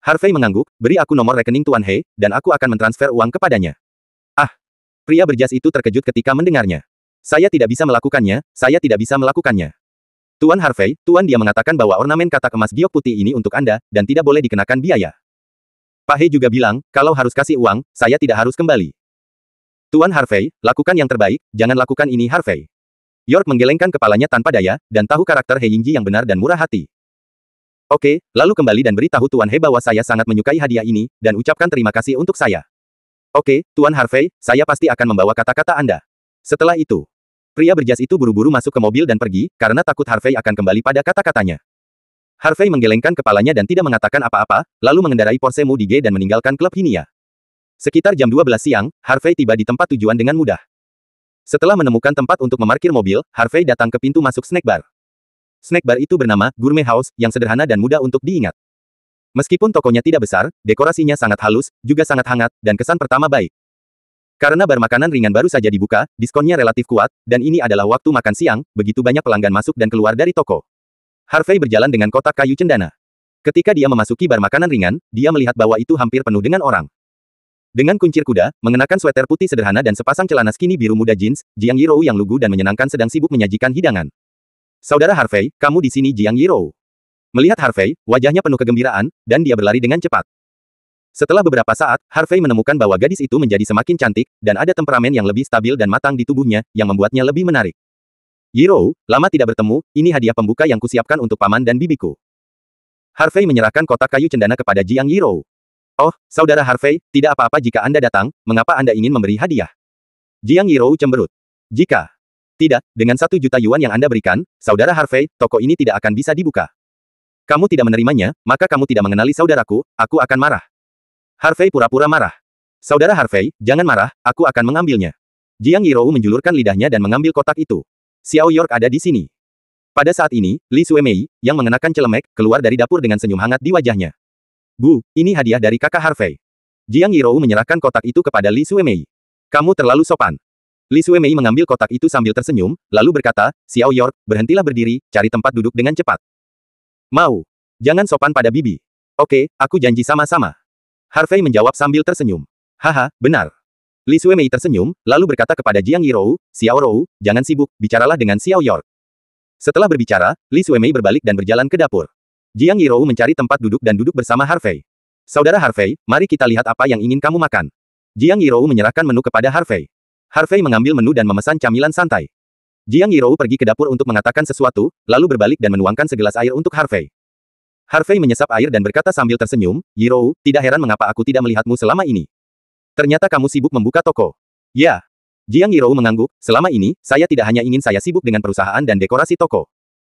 B: Harvey mengangguk, beri aku nomor rekening Tuan He, dan aku akan mentransfer uang kepadanya. Ah! Pria berjas itu terkejut ketika mendengarnya. Saya tidak bisa melakukannya, saya tidak bisa melakukannya. Tuan Harvey, Tuan dia mengatakan bahwa ornamen katak emas giok putih ini untuk Anda, dan tidak boleh dikenakan biaya. Pak He juga bilang, kalau harus kasih uang, saya tidak harus kembali. Tuan Harvey, lakukan yang terbaik, jangan lakukan ini Harvey. York menggelengkan kepalanya tanpa daya, dan tahu karakter He Yingji yang benar dan murah hati. Oke, lalu kembali dan beritahu Tuan He bahwa saya sangat menyukai hadiah ini, dan ucapkan terima kasih untuk saya. Oke, Tuan Harvey, saya pasti akan membawa kata-kata Anda. Setelah itu, pria berjas itu buru-buru masuk ke mobil dan pergi, karena takut Harvey akan kembali pada kata-katanya. Harvey menggelengkan kepalanya dan tidak mengatakan apa-apa, lalu mengendarai Porsche Mudige dan meninggalkan klub Hinia. Sekitar jam 12 siang, Harvey tiba di tempat tujuan dengan mudah. Setelah menemukan tempat untuk memarkir mobil, Harvey datang ke pintu masuk snack bar. Snack bar itu bernama Gourmet House, yang sederhana dan mudah untuk diingat. Meskipun tokonya tidak besar, dekorasinya sangat halus, juga sangat hangat, dan kesan pertama baik. Karena bar makanan ringan baru saja dibuka, diskonnya relatif kuat, dan ini adalah waktu makan siang, begitu banyak pelanggan masuk dan keluar dari toko. Harvey berjalan dengan kotak kayu cendana. Ketika dia memasuki bar makanan ringan, dia melihat bahwa itu hampir penuh dengan orang. Dengan kuncir kuda, mengenakan sweater putih sederhana dan sepasang celana skinny biru muda jeans, Jiang Yirou yang lugu dan menyenangkan sedang sibuk menyajikan hidangan. Saudara Harvey, kamu di sini Jiang Yirou. Melihat Harvey, wajahnya penuh kegembiraan, dan dia berlari dengan cepat. Setelah beberapa saat, Harvey menemukan bahwa gadis itu menjadi semakin cantik, dan ada temperamen yang lebih stabil dan matang di tubuhnya, yang membuatnya lebih menarik. Yirou, lama tidak bertemu, ini hadiah pembuka yang kusiapkan untuk paman dan bibiku. Harvey menyerahkan kotak kayu cendana kepada Jiang Yirou. Oh, saudara Harvey, tidak apa-apa jika Anda datang, mengapa Anda ingin memberi hadiah? Jiang Yirou cemberut. Jika tidak, dengan 1 juta yuan yang Anda berikan, saudara Harvey, toko ini tidak akan bisa dibuka. Kamu tidak menerimanya, maka kamu tidak mengenali saudaraku, aku akan marah. Harvey pura-pura marah. Saudara Harvey, jangan marah, aku akan mengambilnya. Jiang Yirou menjulurkan lidahnya dan mengambil kotak itu. Xiao York ada di sini. Pada saat ini, Li Suemei, yang mengenakan celemek, keluar dari dapur dengan senyum hangat di wajahnya. Bu, ini hadiah dari kakak Harvey. Jiang Yirou menyerahkan kotak itu kepada Li Suemei. Kamu terlalu sopan. Li Suemei mengambil kotak itu sambil tersenyum, lalu berkata, Xiao York, berhentilah berdiri, cari tempat duduk dengan cepat. Mau. Jangan sopan pada bibi. Oke, aku janji sama-sama. Harvey menjawab sambil tersenyum. Haha, benar. Li Suemei tersenyum, lalu berkata kepada Jiang Yirou, Xiao Rou, jangan sibuk, bicaralah dengan Xiao York. Setelah berbicara, Li Suemei berbalik dan berjalan ke dapur. Jiang Yirou mencari tempat duduk dan duduk bersama Harvey. Saudara Harvey, mari kita lihat apa yang ingin kamu makan. Jiang Yirou menyerahkan menu kepada Harvey. Harvey mengambil menu dan memesan camilan santai. Jiang Yirou pergi ke dapur untuk mengatakan sesuatu, lalu berbalik dan menuangkan segelas air untuk Harvey. Harvey menyesap air dan berkata sambil tersenyum, Yirou, tidak heran mengapa aku tidak melihatmu selama ini. Ternyata kamu sibuk membuka toko. Ya. Jiang Yirou mengangguk, selama ini, saya tidak hanya ingin saya sibuk dengan perusahaan dan dekorasi toko.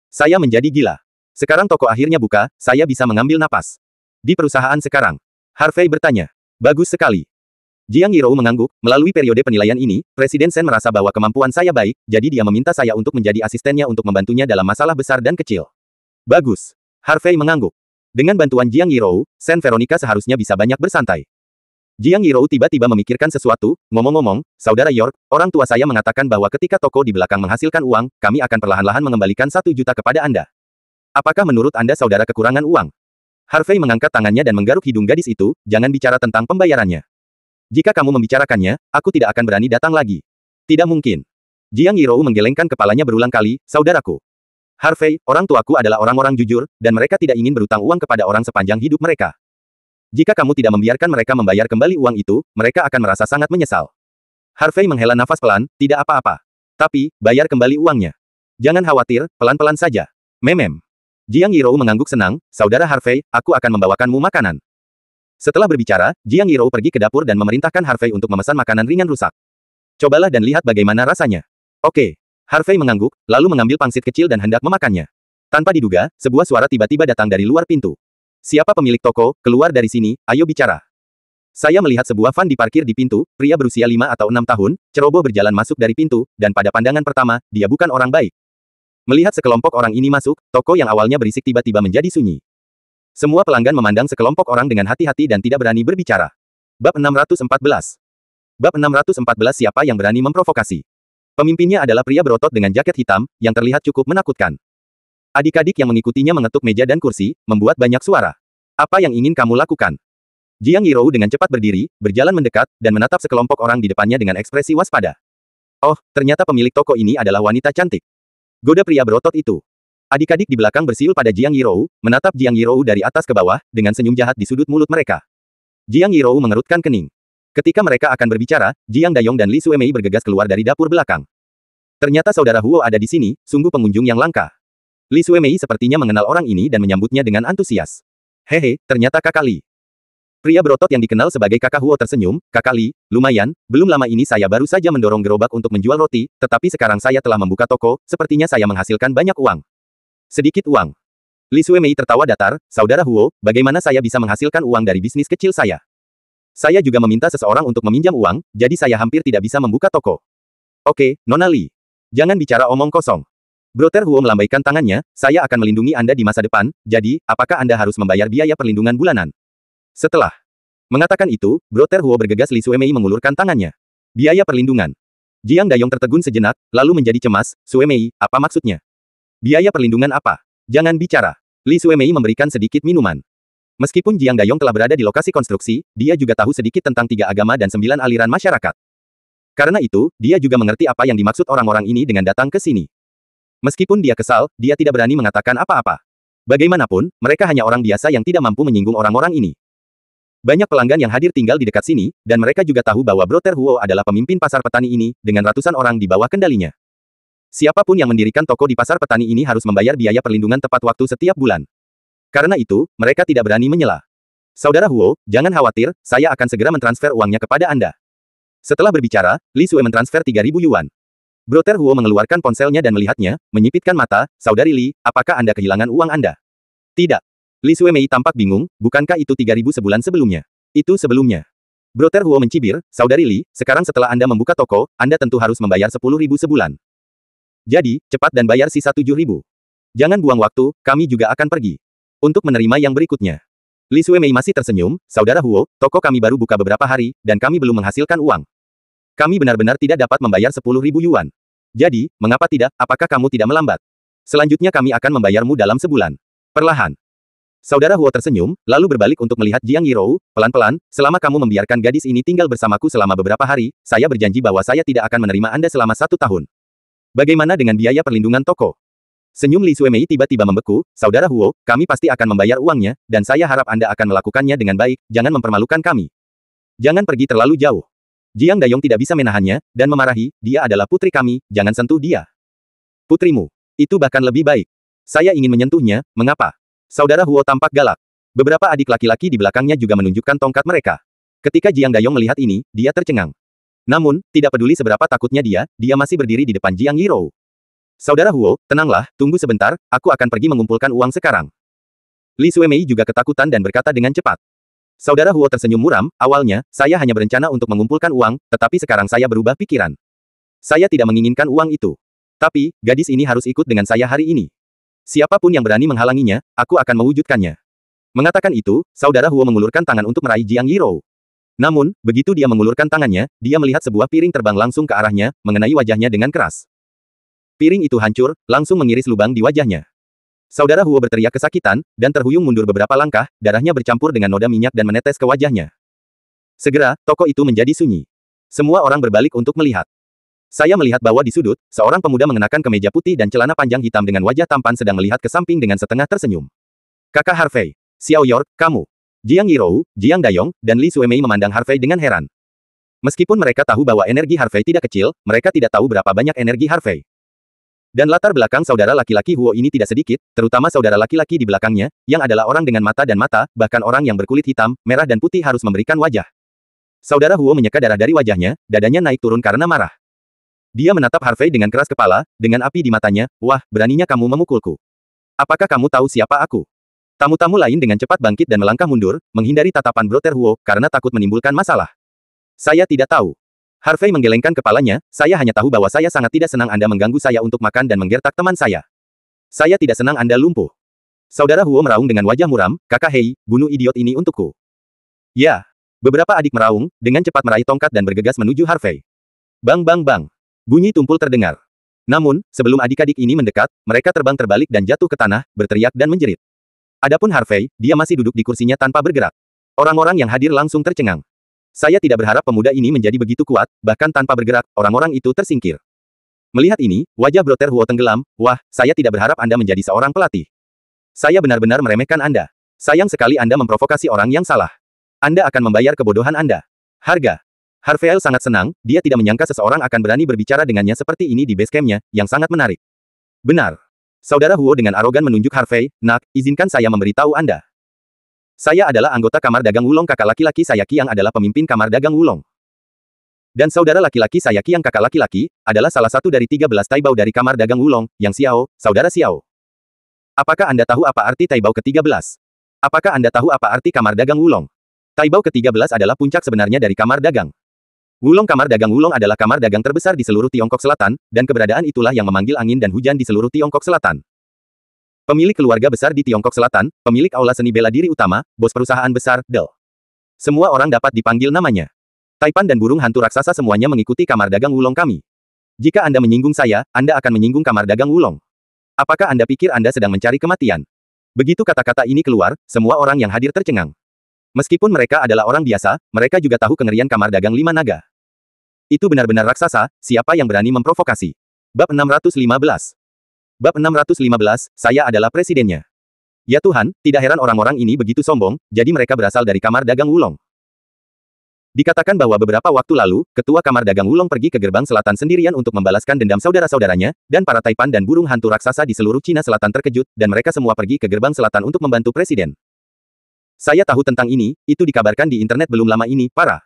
B: Saya menjadi gila. Sekarang toko akhirnya buka, saya bisa mengambil napas. Di perusahaan sekarang. Harvey bertanya. Bagus sekali. Jiang Yirou mengangguk, melalui periode penilaian ini, Presiden Sen merasa bahwa kemampuan saya baik, jadi dia meminta saya untuk menjadi asistennya untuk membantunya dalam masalah besar dan kecil. Bagus. Harvey mengangguk. Dengan bantuan Jiang Yirou, Sen Veronica seharusnya bisa banyak bersantai. Jiang Yirou tiba-tiba memikirkan sesuatu, ngomong-ngomong, Saudara York, orang tua saya mengatakan bahwa ketika toko di belakang menghasilkan uang, kami akan perlahan-lahan mengembalikan 1 juta kepada Anda. Apakah menurut Anda saudara kekurangan uang? Harvey mengangkat tangannya dan menggaruk hidung gadis itu, jangan bicara tentang pembayarannya. Jika kamu membicarakannya, aku tidak akan berani datang lagi. Tidak mungkin. Jiang Yirou menggelengkan kepalanya berulang kali, saudaraku. Harvey, orang tuaku adalah orang-orang jujur, dan mereka tidak ingin berutang uang kepada orang sepanjang hidup mereka. Jika kamu tidak membiarkan mereka membayar kembali uang itu, mereka akan merasa sangat menyesal. Harvey menghela nafas pelan, tidak apa-apa. Tapi, bayar kembali uangnya. Jangan khawatir, pelan-pelan saja. Memem. Jiang Yirou mengangguk senang, saudara Harvey, aku akan membawakanmu makanan. Setelah berbicara, Jiang Yirou pergi ke dapur dan memerintahkan Harvey untuk memesan makanan ringan rusak. Cobalah dan lihat bagaimana rasanya. Oke. Harvey mengangguk, lalu mengambil pangsit kecil dan hendak memakannya. Tanpa diduga, sebuah suara tiba-tiba datang dari luar pintu. Siapa pemilik toko, keluar dari sini, ayo bicara. Saya melihat sebuah van diparkir di pintu, pria berusia 5 atau 6 tahun, ceroboh berjalan masuk dari pintu, dan pada pandangan pertama, dia bukan orang baik. Melihat sekelompok orang ini masuk, toko yang awalnya berisik tiba-tiba menjadi sunyi. Semua pelanggan memandang sekelompok orang dengan hati-hati dan tidak berani berbicara. Bab 614. Bab 614 siapa yang berani memprovokasi? Pemimpinnya adalah pria berotot dengan jaket hitam, yang terlihat cukup menakutkan. Adik-adik yang mengikutinya mengetuk meja dan kursi, membuat banyak suara. Apa yang ingin kamu lakukan? Jiang Yirou dengan cepat berdiri, berjalan mendekat, dan menatap sekelompok orang di depannya dengan ekspresi waspada. Oh, ternyata pemilik toko ini adalah wanita cantik. Goda pria berotot itu. Adik-adik di belakang bersiul pada Jiang Yirou, menatap Jiang Yirou dari atas ke bawah, dengan senyum jahat di sudut mulut mereka. Jiang Yirou mengerutkan kening. Ketika mereka akan berbicara, Jiang Dayong dan Li Suemei bergegas keluar dari dapur belakang. Ternyata saudara Huo ada di sini, sungguh pengunjung yang langka. Li Suemei sepertinya mengenal orang ini dan menyambutnya dengan antusias. Hehe, ternyata kakak Li. Pria berotot yang dikenal sebagai kakak Huo tersenyum, kakak Li, lumayan, belum lama ini saya baru saja mendorong gerobak untuk menjual roti, tetapi sekarang saya telah membuka toko, sepertinya saya menghasilkan banyak uang. Sedikit uang. Li Suemei tertawa datar, saudara Huo, bagaimana saya bisa menghasilkan uang dari bisnis kecil saya? Saya juga meminta seseorang untuk meminjam uang, jadi saya hampir tidak bisa membuka toko. Oke, Nona Li. Jangan bicara omong kosong. Brother Huo melambaikan tangannya, saya akan melindungi Anda di masa depan, jadi, apakah Anda harus membayar biaya perlindungan bulanan? Setelah mengatakan itu, Brother Huo bergegas. Li Suemei mengulurkan tangannya. Biaya perlindungan. Jiang Dayong tertegun sejenak, lalu menjadi cemas, Suemei, apa maksudnya? Biaya perlindungan apa? Jangan bicara. Li Suemei memberikan sedikit minuman. Meskipun Jiang Dayong telah berada di lokasi konstruksi, dia juga tahu sedikit tentang 3 agama dan 9 aliran masyarakat. Karena itu, dia juga mengerti apa yang dimaksud orang-orang ini dengan datang ke sini. Meskipun dia kesal, dia tidak berani mengatakan apa-apa. Bagaimanapun, mereka hanya orang biasa yang tidak mampu menyinggung orang-orang ini. Banyak pelanggan yang hadir tinggal di dekat sini, dan mereka juga tahu bahwa Brother Huo adalah pemimpin pasar petani ini, dengan ratusan orang di bawah kendalinya. Siapapun yang mendirikan toko di pasar petani ini harus membayar biaya perlindungan tepat waktu setiap bulan. Karena itu, mereka tidak berani menyela. Saudara Huo, jangan khawatir, saya akan segera mentransfer uangnya kepada Anda. Setelah berbicara, Li Sue mentransfer 3.000 yuan. Brother Huo mengeluarkan ponselnya dan melihatnya, menyipitkan mata, Saudari Li, apakah Anda kehilangan uang Anda? Tidak. Li Suemei tampak bingung, bukankah itu 3.000 sebulan sebelumnya? Itu sebelumnya. Brother Huo mencibir, Saudari Li, sekarang setelah Anda membuka toko, Anda tentu harus membayar 10.000 sebulan. Jadi, cepat dan bayar sisa 7.000. Jangan buang waktu, kami juga akan pergi. Untuk menerima yang berikutnya. Li Suemei masih tersenyum, Saudara Huo, toko kami baru buka beberapa hari, dan kami belum menghasilkan uang. Kami benar-benar tidak dapat membayar 10.000 yuan. Jadi, mengapa tidak, apakah kamu tidak melambat? Selanjutnya kami akan membayarmu dalam sebulan. Perlahan. Saudara Huo tersenyum, lalu berbalik untuk melihat Jiang Yirou, pelan-pelan, selama kamu membiarkan gadis ini tinggal bersamaku selama beberapa hari, saya berjanji bahwa saya tidak akan menerima Anda selama 1 tahun. Bagaimana dengan biaya perlindungan toko? Senyum Li Suemei tiba-tiba membeku, Saudara Huo, kami pasti akan membayar uangnya, dan saya harap Anda akan melakukannya dengan baik, jangan mempermalukan kami. Jangan pergi terlalu jauh. Jiang Dayong tidak bisa menahannya, dan memarahi, dia adalah putri kami, jangan sentuh dia. Putrimu. Itu bahkan lebih baik. Saya ingin menyentuhnya, mengapa? Saudara Huo tampak galak. Beberapa adik laki-laki di belakangnya juga menunjukkan tongkat mereka. Ketika Jiang Dayong melihat ini, dia tercengang. Namun, tidak peduli seberapa takutnya dia masih berdiri di depan Jiang Yirou. Saudara Huo, tenanglah, tunggu sebentar, aku akan pergi mengumpulkan uang sekarang. Li Suemei juga ketakutan dan berkata dengan cepat. Saudara Huo tersenyum muram, awalnya, saya hanya berencana untuk mengumpulkan uang, tetapi sekarang saya berubah pikiran. Saya tidak menginginkan uang itu. Tapi, gadis ini harus ikut dengan saya hari ini. Siapapun yang berani menghalanginya, aku akan mewujudkannya. Mengatakan itu, Saudara Huo mengulurkan tangan untuk meraih Jiang Yirou. Namun, begitu dia mengulurkan tangannya, dia melihat sebuah piring terbang langsung ke arahnya, mengenai wajahnya dengan keras. Piring itu hancur, langsung mengiris lubang di wajahnya. Saudara Huo berteriak kesakitan, dan terhuyung mundur beberapa langkah, darahnya bercampur dengan noda minyak dan menetes ke wajahnya. Segera, toko itu menjadi sunyi. Semua orang berbalik untuk melihat. Saya melihat bahwa di sudut, seorang pemuda mengenakan kemeja putih dan celana panjang hitam dengan wajah tampan sedang melihat ke samping dengan setengah tersenyum. Kakak Harvey. Xiao York, kamu. Jiang Yirou, Jiang Dayong, dan Li Suemei memandang Harvey dengan heran. Meskipun mereka tahu bahwa energi Harvey tidak kecil, mereka tidak tahu berapa banyak energi Harvey. Dan latar belakang saudara laki-laki Huo ini tidak sedikit, terutama saudara laki-laki di belakangnya, yang adalah orang dengan mata dan mata, bahkan orang yang berkulit hitam, merah dan putih harus memberikan wajah. Saudara Huo menyeka darah dari wajahnya, dadanya naik turun karena marah. Dia menatap Harvey dengan keras kepala, dengan api di matanya, wah, beraninya kamu memukulku. Apakah kamu tahu siapa aku? Tamu-tamu lain dengan cepat bangkit dan melangkah mundur, menghindari tatapan Brother Huo, karena takut menimbulkan masalah. Saya tidak tahu. Harvey menggelengkan kepalanya, saya hanya tahu bahwa saya sangat tidak senang Anda mengganggu saya untuk makan dan menggertak teman saya. Saya tidak senang Anda lumpuh. Saudara Huo meraung dengan wajah muram, kakak Hei, bunuh idiot ini untukku. Ya. Beberapa adik meraung, dengan cepat meraih tongkat dan bergegas menuju Harvey. Bang bang bang. Bunyi tumpul terdengar. Namun, sebelum adik-adik ini mendekat, mereka terbang terbalik dan jatuh ke tanah, berteriak dan menjerit. Adapun Harvey, dia masih duduk di kursinya tanpa bergerak. Orang-orang yang hadir langsung tercengang. Saya tidak berharap pemuda ini menjadi begitu kuat, bahkan tanpa bergerak, orang-orang itu tersingkir. Melihat ini, wajah Brother Huo tenggelam, wah, saya tidak berharap Anda menjadi seorang pelatih. Saya benar-benar meremehkan Anda. Sayang sekali Anda memprovokasi orang yang salah. Anda akan membayar kebodohan Anda. Harga. Harvey sangat senang, dia tidak menyangka seseorang akan berani berbicara dengannya seperti ini di base camp-nya, yang sangat menarik. Benar. Saudara Huo dengan arogan menunjuk Harvey, "Nak, izinkan saya memberitahu Anda. Saya adalah anggota Kamar Dagang Wulong, kakak laki-laki saya Qiang adalah pemimpin Kamar Dagang Wulong. Dan saudara laki-laki saya Qiang, kakak laki-laki, adalah salah satu dari 13 taibao dari Kamar Dagang Wulong, yang Xiao, saudara Xiao. Apakah Anda tahu apa arti taibao ke-13? Apakah Anda tahu apa arti Kamar Dagang Wulong? Taibao ke-13 adalah puncak sebenarnya dari Kamar Dagang. Wulong Kamar Dagang Wulong adalah kamar dagang terbesar di seluruh Tiongkok Selatan, dan keberadaan itulah yang memanggil angin dan hujan di seluruh Tiongkok Selatan. Pemilik keluarga besar di Tiongkok Selatan, pemilik aula seni bela diri utama, bos perusahaan besar, Del. Semua orang dapat dipanggil namanya. Taipan dan burung hantu raksasa semuanya mengikuti Kamar Dagang Wulong kami. Jika Anda menyinggung saya, Anda akan menyinggung Kamar Dagang Wulong. Apakah Anda pikir Anda sedang mencari kematian? Begitu kata-kata ini keluar, semua orang yang hadir tercengang. Meskipun mereka adalah orang biasa, mereka juga tahu kengerian Kamar Dagang Lima Naga. Itu benar-benar raksasa, siapa yang berani memprovokasi? Bab 615. Bab 615, saya adalah presidennya. Ya Tuhan, tidak heran orang-orang ini begitu sombong, jadi mereka berasal dari Kamar Dagang Wulong. Dikatakan bahwa beberapa waktu lalu, ketua Kamar Dagang Wulong pergi ke gerbang selatan sendirian untuk membalaskan dendam saudara-saudaranya, dan para taipan dan burung hantu raksasa di seluruh Cina Selatan terkejut, dan mereka semua pergi ke gerbang selatan untuk membantu presiden. Saya tahu tentang ini, itu dikabarkan di internet belum lama ini, para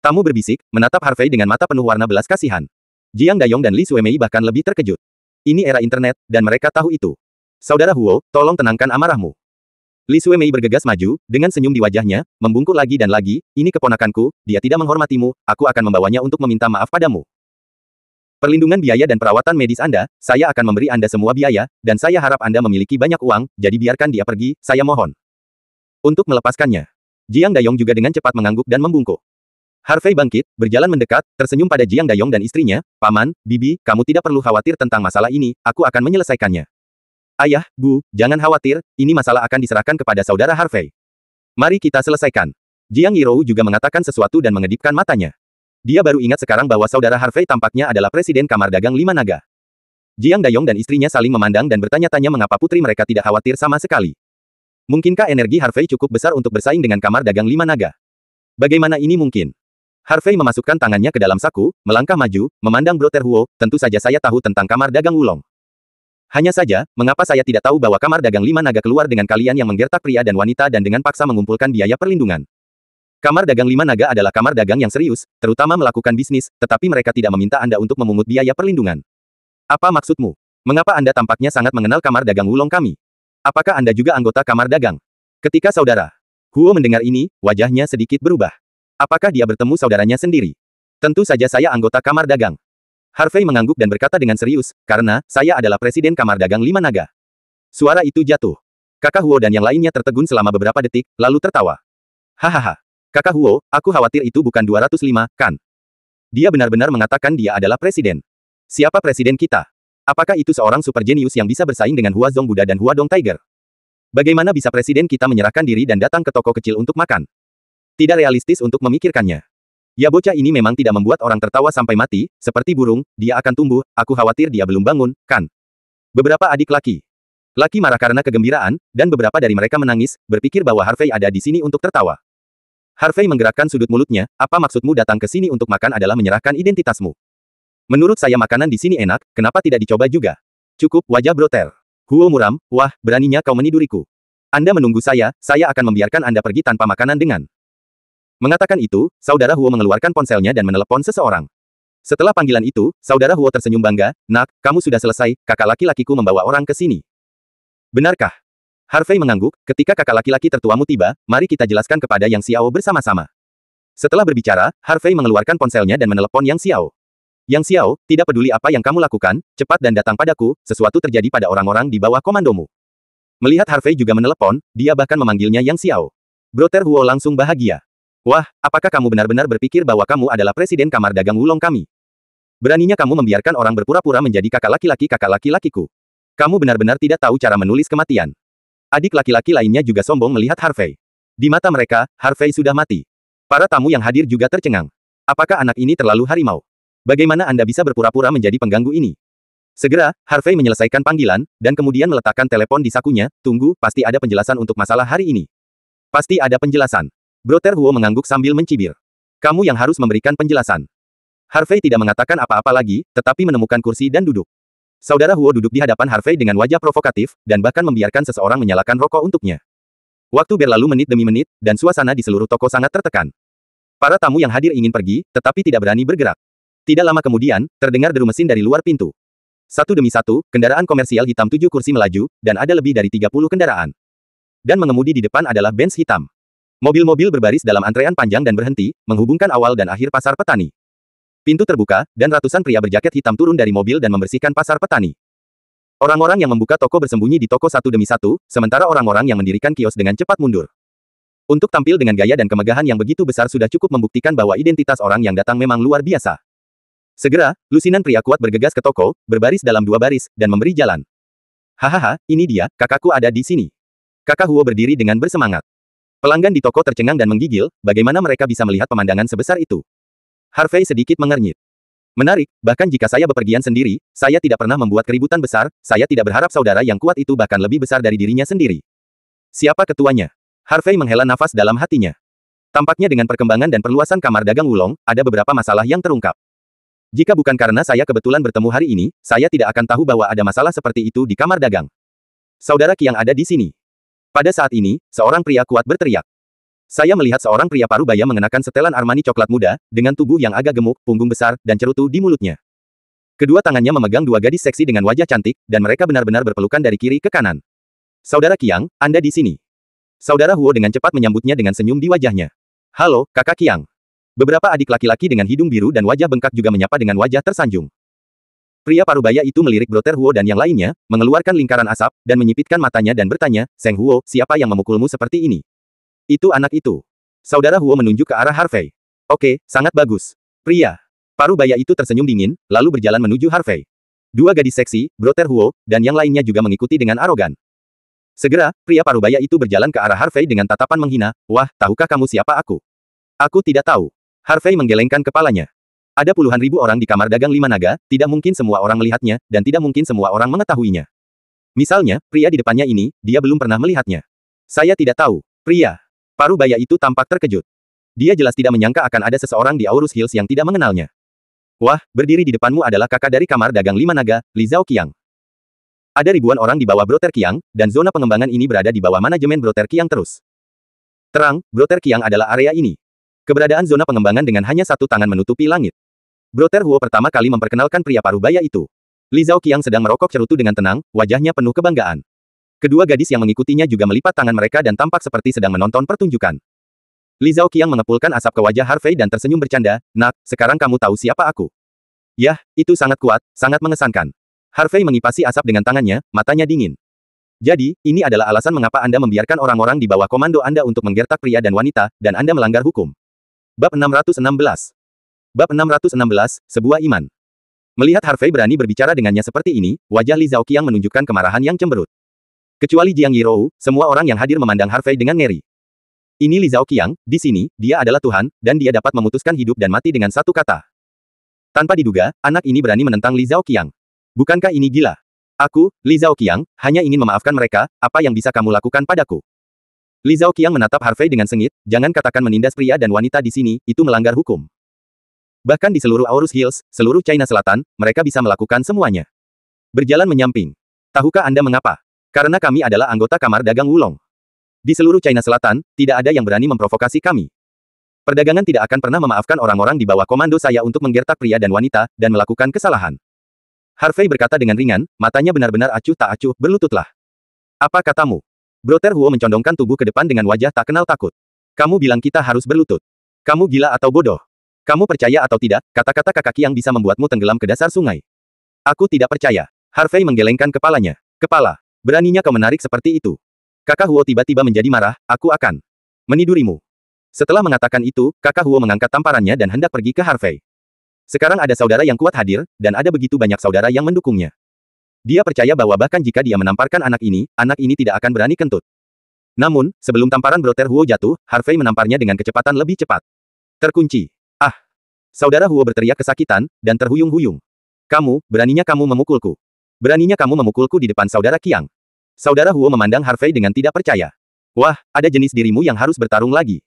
B: tamu berbisik, menatap Harvey dengan mata penuh warna belas kasihan. Jiang Dayong dan Li Suemei bahkan lebih terkejut. Ini era internet, dan mereka tahu itu. Saudara Huo, tolong tenangkan amarahmu. Li Suemei bergegas maju, dengan senyum di wajahnya, membungkuk lagi dan lagi, ini keponakanku, dia tidak menghormatimu, aku akan membawanya untuk meminta maaf padamu. Perlindungan biaya dan perawatan medis Anda, saya akan memberi Anda semua biaya, dan saya harap Anda memiliki banyak uang, jadi biarkan dia pergi, saya mohon. Untuk melepaskannya. Jiang Dayong juga dengan cepat mengangguk dan membungkuk. Harvey bangkit, berjalan mendekat, tersenyum pada Jiang Dayong dan istrinya, "Paman, Bibi, kamu tidak perlu khawatir tentang masalah ini, aku akan menyelesaikannya." "Ayah, Bu, jangan khawatir, ini masalah akan diserahkan kepada saudara Harvey. Mari kita selesaikan." Jiang Yirou juga mengatakan sesuatu dan mengedipkan matanya. Dia baru ingat sekarang bahwa saudara Harvey tampaknya adalah presiden Kamar Dagang Lima Naga. Jiang Dayong dan istrinya saling memandang dan bertanya-tanya mengapa putri mereka tidak khawatir sama sekali. Mungkinkah energi Harvey cukup besar untuk bersaing dengan Kamar Dagang Lima Naga? Bagaimana ini mungkin? Harvey memasukkan tangannya ke dalam saku, melangkah maju, memandang Brother Huo, tentu saja saya tahu tentang Kamar Dagang Wulong. Hanya saja, mengapa saya tidak tahu bahwa Kamar Dagang Lima Naga keluar dengan kalian yang menggertak pria dan wanita dan dengan paksa mengumpulkan biaya perlindungan. Kamar Dagang Lima Naga adalah kamar dagang yang serius, terutama melakukan bisnis, tetapi mereka tidak meminta Anda untuk memungut biaya perlindungan. Apa maksudmu? Mengapa Anda tampaknya sangat mengenal Kamar Dagang Wulong kami? Apakah Anda juga anggota Kamar Dagang? Ketika saudara Huo mendengar ini, wajahnya sedikit berubah. Apakah dia bertemu saudaranya sendiri? Tentu saja saya anggota Kamar Dagang. Harvey mengangguk dan berkata dengan serius, karena saya adalah presiden Kamar Dagang Lima Naga. Suara itu jatuh. Kakak Huo dan yang lainnya tertegun selama beberapa detik, lalu tertawa. Hahaha. Kakak Huo, aku khawatir itu bukan 205, kan? Dia benar-benar mengatakan dia adalah presiden. Siapa presiden kita? Apakah itu seorang super jenius yang bisa bersaing dengan Hua Zong Buddha dan Hua Dong Tiger? Bagaimana bisa presiden kita menyerahkan diri dan datang ke toko kecil untuk makan? Tidak realistis untuk memikirkannya. Ya bocah ini memang tidak membuat orang tertawa sampai mati, seperti burung, dia akan tumbuh, aku khawatir dia belum bangun, kan? Beberapa adik laki marah karena kegembiraan, dan beberapa dari mereka menangis, berpikir bahwa Harvey ada di sini untuk tertawa. Harvey menggerakkan sudut mulutnya, apa maksudmu datang ke sini untuk makan adalah menyerahkan identitasmu? Menurut saya makanan di sini enak, kenapa tidak dicoba juga? Cukup, wajah Brother Huo muram, wah, beraninya kau meniduriku. Anda menunggu saya akan membiarkan Anda pergi tanpa makanan dengan. Mengatakan itu, saudara Huo mengeluarkan ponselnya dan menelepon seseorang. Setelah panggilan itu, saudara Huo tersenyum bangga, "Nak, kamu sudah selesai, kakak laki-lakiku membawa orang ke sini." "Benarkah?" Harvey mengangguk, ketika kakak laki-laki tertuamu tiba, mari kita jelaskan kepada Yang Xiao bersama-sama. Setelah berbicara, Harvey mengeluarkan ponselnya dan menelepon Yang Xiao. "Yang Xiao, tidak peduli apa yang kamu lakukan, cepat dan datang padaku, sesuatu terjadi pada orang-orang di bawah komandomu." Melihat Harvey juga menelepon, dia bahkan memanggilnya Yang Xiao. Brother Huo langsung bahagia. "Wah, apakah kamu benar-benar berpikir bahwa kamu adalah presiden Kamar Dagang Wulong kami? Beraninya kamu membiarkan orang berpura-pura menjadi kakak laki-lakiku. Kamu benar-benar tidak tahu cara menulis kematian." Adik laki-laki lainnya juga sombong melihat Harvey. Di mata mereka, Harvey sudah mati. Para tamu yang hadir juga tercengang. Apakah anak ini terlalu harimau? Bagaimana Anda bisa berpura-pura menjadi pengganggu ini? Segera, Harvey menyelesaikan panggilan, dan kemudian meletakkan telepon di sakunya, tunggu, pasti ada penjelasan untuk masalah hari ini. Pasti ada penjelasan. Brother Huo mengangguk sambil mencibir. Kamu yang harus memberikan penjelasan. Harvey tidak mengatakan apa-apa lagi, tetapi menemukan kursi dan duduk. Saudara Huo duduk di hadapan Harvey dengan wajah provokatif, dan bahkan membiarkan seseorang menyalakan rokok untuknya. Waktu berlalu menit demi menit, dan suasana di seluruh toko sangat tertekan. Para tamu yang hadir ingin pergi, tetapi tidak berani bergerak. Tidak lama kemudian, terdengar deru mesin dari luar pintu. Satu demi satu, kendaraan komersial hitam 7 kursi melaju, dan ada lebih dari 30 kendaraan. Dan mengemudi di depan adalah Benz hitam. Mobil-mobil berbaris dalam antrean panjang dan berhenti, menghubungkan awal dan akhir pasar petani. Pintu terbuka, dan ratusan pria berjaket hitam turun dari mobil dan membersihkan pasar petani. Orang-orang yang membuka toko bersembunyi di toko satu demi satu, sementara orang-orang yang mendirikan kios dengan cepat mundur. Untuk tampil dengan gaya dan kemegahan yang begitu besar sudah cukup membuktikan bahwa identitas orang yang datang memang luar biasa. Segera, lusinan pria kuat bergegas ke toko, berbaris dalam 2 baris, dan memberi jalan. Hahaha, ini dia, kakakku ada di sini. Kakak Huo berdiri dengan bersemangat. Pelanggan di toko tercengang dan menggigil, bagaimana mereka bisa melihat pemandangan sebesar itu. Harvey sedikit mengernyit. Menarik, bahkan jika saya bepergian sendiri, saya tidak pernah membuat keributan besar, saya tidak berharap saudara yang kuat itu bahkan lebih besar dari dirinya sendiri. Siapa ketuanya? Harvey menghela nafas dalam hatinya. Tampaknya dengan perkembangan dan perluasan kamar dagang Wulong, ada beberapa masalah yang terungkap. Jika bukan karena saya kebetulan bertemu hari ini, saya tidak akan tahu bahwa ada masalah seperti itu di kamar dagang. Saudara Qiang ada di sini. Pada saat ini, seorang pria kuat berteriak. Saya melihat seorang pria parubaya mengenakan setelan Armani coklat muda, dengan tubuh yang agak gemuk, punggung besar, dan cerutu di mulutnya. Kedua tangannya memegang 2 gadis seksi dengan wajah cantik, dan mereka benar-benar berpelukan dari kiri ke kanan. Saudara Qiang, Anda di sini. Saudara Huo dengan cepat menyambutnya dengan senyum di wajahnya. Halo, kakak Qiang. Beberapa adik laki-laki dengan hidung biru dan wajah bengkak juga menyapa dengan wajah tersanjung. Pria parubaya itu melirik Brother Huo dan yang lainnya, mengeluarkan lingkaran asap, dan menyipitkan matanya dan bertanya, Seng Huo, siapa yang memukulmu seperti ini? Itu anak itu. Saudara Huo menunjuk ke arah Harvey. Oke, sangat bagus. Pria parubaya itu tersenyum dingin, lalu berjalan menuju Harvey. 2 gadis seksi, Brother Huo, dan yang lainnya juga mengikuti dengan arogan. Segera, pria parubaya itu berjalan ke arah Harvey dengan tatapan menghina, wah, tahukah kamu siapa aku? Aku tidak tahu. Harvey menggelengkan kepalanya. Ada puluhan ribu orang di kamar dagang 5 naga, tidak mungkin semua orang melihatnya, dan tidak mungkin semua orang mengetahuinya. Misalnya, pria di depannya ini, dia belum pernah melihatnya. Saya tidak tahu. Pria parubaya itu tampak terkejut. Dia jelas tidak menyangka akan ada seseorang di Aurus Hills yang tidak mengenalnya. Wah, berdiri di depanmu adalah kakak dari kamar dagang 5 naga, Li Zhao Qiang. Ada ribuan orang di bawah Brother Qiang, dan zona pengembangan ini berada di bawah manajemen Brother Qiang terus. Terang, Brother Qiang adalah area ini. Keberadaan zona pengembangan dengan hanya satu tangan menutupi langit. Brother Huo pertama kali memperkenalkan pria parubaya itu. Li Zhao Qiang sedang merokok cerutu dengan tenang, wajahnya penuh kebanggaan. Kedua gadis yang mengikutinya juga melipat tangan mereka dan tampak seperti sedang menonton pertunjukan. Li Zhao Qiang mengepulkan asap ke wajah Harvey dan tersenyum bercanda, nak, sekarang kamu tahu siapa aku. Yah, itu sangat kuat, sangat mengesankan. Harvey mengipasi asap dengan tangannya, matanya dingin. Jadi, ini adalah alasan mengapa Anda membiarkan orang-orang di bawah komando Anda untuk menggertak pria dan wanita, dan Anda melanggar hukum. Bab 616. Bab 616, sebuah iman. Melihat Harvey berani berbicara dengannya seperti ini, wajah Li Zhao Qiang menunjukkan kemarahan yang cemberut. Kecuali Jiang Yirou, semua orang yang hadir memandang Harvey dengan ngeri. Ini Li Zhao Qiang, di sini, dia adalah Tuhan, dan dia dapat memutuskan hidup dan mati dengan satu kata. Tanpa diduga, anak ini berani menentang Li Zhao Qiang. Bukankah ini gila? Aku, Li Zhao Qiang, hanya ingin memaafkan mereka, apa yang bisa kamu lakukan padaku? Li Zhao Qiang menatap Harvey dengan sengit, jangan katakan menindas pria dan wanita di sini, itu melanggar hukum. Bahkan di seluruh Aurus Hills, seluruh China Selatan, mereka bisa melakukan semuanya. Berjalan menyamping. Tahukah Anda mengapa? Karena kami adalah anggota kamar dagang Wulong. Di seluruh China Selatan, tidak ada yang berani memprovokasi kami. Perdagangan tidak akan pernah memaafkan orang-orang di bawah komando saya untuk menggertak pria dan wanita, dan melakukan kesalahan. Harvey berkata dengan ringan, matanya benar-benar acuh tak acuh, berlututlah. Apa katamu? Brother Huo mencondongkan tubuh ke depan dengan wajah tak kenal takut. Kamu bilang kita harus berlutut. Kamu gila atau bodoh? Kamu percaya atau tidak, kata-kata kakak yang bisa membuatmu tenggelam ke dasar sungai. Aku tidak percaya. Harvey menggelengkan kepalanya. Kepala. Beraninya kau menarik seperti itu. Kakak Huo tiba-tiba menjadi marah, aku akan menidurimu. Setelah mengatakan itu, kakak Huo mengangkat tamparannya dan hendak pergi ke Harvey. Sekarang ada saudara yang kuat hadir, dan ada begitu banyak saudara yang mendukungnya. Dia percaya bahwa bahkan jika dia menamparkan anak ini tidak akan berani kentut. Namun, sebelum tamparan Brother Huo jatuh, Harvey menamparnya dengan kecepatan lebih cepat. Terkunci. Ah! Saudara Huo berteriak kesakitan, dan terhuyung-huyung. Kamu, beraninya kamu memukulku. Beraninya kamu memukulku di depan saudara Qiang. Saudara Huo memandang Harvey dengan tidak percaya. Wah, ada jenis dirimu yang harus bertarung lagi.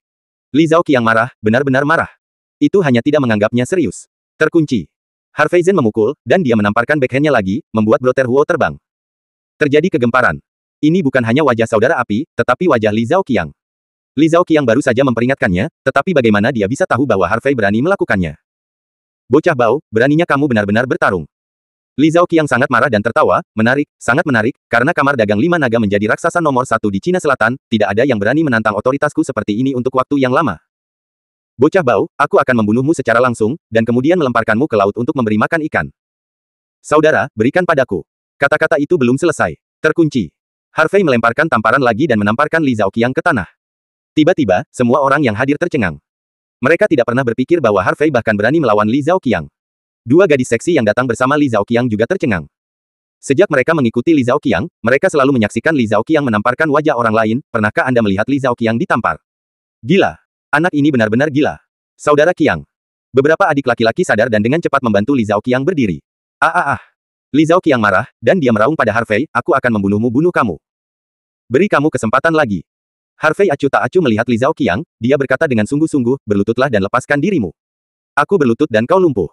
B: Li Zhaoqiang marah, benar-benar marah. Itu hanya tidak menganggapnya serius. Terkunci. Harvey Zhen memukul, dan dia menamparkan backhand-nya lagi, membuat Brother Huo terbang. Terjadi kegemparan. Ini bukan hanya wajah saudara api, tetapi wajah Li Zhaoqiang. Li Zhaoqiang baru saja memperingatkannya, tetapi bagaimana dia bisa tahu bahwa Harvey berani melakukannya? Bocah bau, beraninya kamu benar-benar bertarung. Li Zhaoqiang sangat marah dan tertawa, menarik, sangat menarik, karena kamar dagang 5 naga menjadi raksasa nomor 1 di Cina Selatan, tidak ada yang berani menantang otoritasku seperti ini untuk waktu yang lama. Bocah bau, aku akan membunuhmu secara langsung, dan kemudian melemparkanmu ke laut untuk memberi makan ikan. Saudara, berikan padaku. Kata-kata itu belum selesai. Terkunci. Harvey melemparkan tamparan lagi dan menamparkan Li Zhaoqiang ke tanah. Tiba-tiba, semua orang yang hadir tercengang. Mereka tidak pernah berpikir bahwa Harvey bahkan berani melawan Li Zhaoqiang. Dua gadis seksi yang datang bersama Li Zhaoqiang juga tercengang. Sejak mereka mengikuti Li Zhaoqiang, mereka selalu menyaksikan Li Zhaoqiang menamparkan wajah orang lain. Pernahkah Anda melihat Li Zhaoqiang ditampar? Gila. Anak ini benar-benar gila. Saudara Qiang. Beberapa adik laki-laki sadar dan dengan cepat membantu Li Zhaoqiang berdiri. Li Zhaoqiang marah, dan dia meraung pada Harvey, aku akan membunuhmu, bunuh kamu. Beri kamu kesempatan lagi. Harvey acuh tak acuh melihat Li Zhaoqiang, dia berkata dengan sungguh-sungguh, berlututlah dan lepaskan dirimu. Aku berlutut dan kau lumpuh.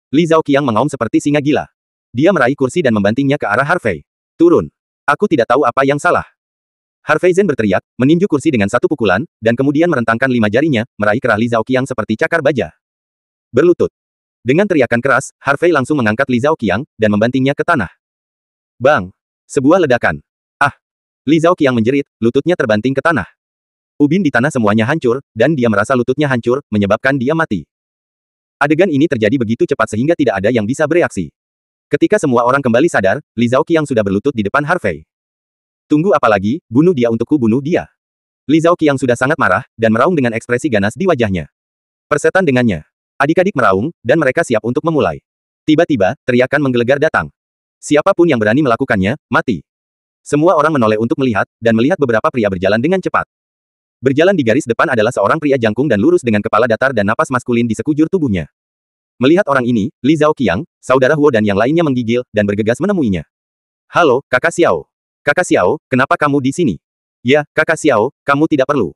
B: Li Zhaoqiang mengaum seperti singa gila. Dia meraih kursi dan membantingnya ke arah Harvey. Turun. Aku tidak tahu apa yang salah. Harvey Zhen berteriak, meninju kursi dengan satu pukulan, dan kemudian merentangkan 5 jarinya, meraih kerah Li Zhaoqiang seperti cakar baja. Berlutut. Dengan teriakan keras, Harvey langsung mengangkat Li Zhaoqiang, dan membantingnya ke tanah. Bang! Sebuah ledakan. Li Zhaoqiang menjerit, lututnya terbanting ke tanah. Ubin di tanah semuanya hancur, dan dia merasa lututnya hancur, menyebabkan dia mati. Adegan ini terjadi begitu cepat sehingga tidak ada yang bisa bereaksi. Ketika semua orang kembali sadar, Li Zhaoqiang sudah berlutut di depan Harvey. Tunggu apa lagi, bunuh dia untukku, bunuh dia. Li Zhaoqiang sudah sangat marah, dan meraung dengan ekspresi ganas di wajahnya. Persetan dengannya. Adik-adik meraung, dan mereka siap untuk memulai. Tiba-tiba, teriakan menggelegar datang. Siapapun yang berani melakukannya, mati. Semua orang menoleh untuk melihat, dan melihat beberapa pria berjalan dengan cepat. Berjalan di garis depan adalah seorang pria jangkung dan lurus dengan kepala datar dan napas maskulin di sekujur tubuhnya. Melihat orang ini, Li Zhaoqiang, saudara Huo dan yang lainnya menggigil, dan bergegas menemuinya. Halo, Kakak Xiao. Kakak Xiao, kenapa kamu di sini? Ya, Kakak Xiao, kamu tidak perlu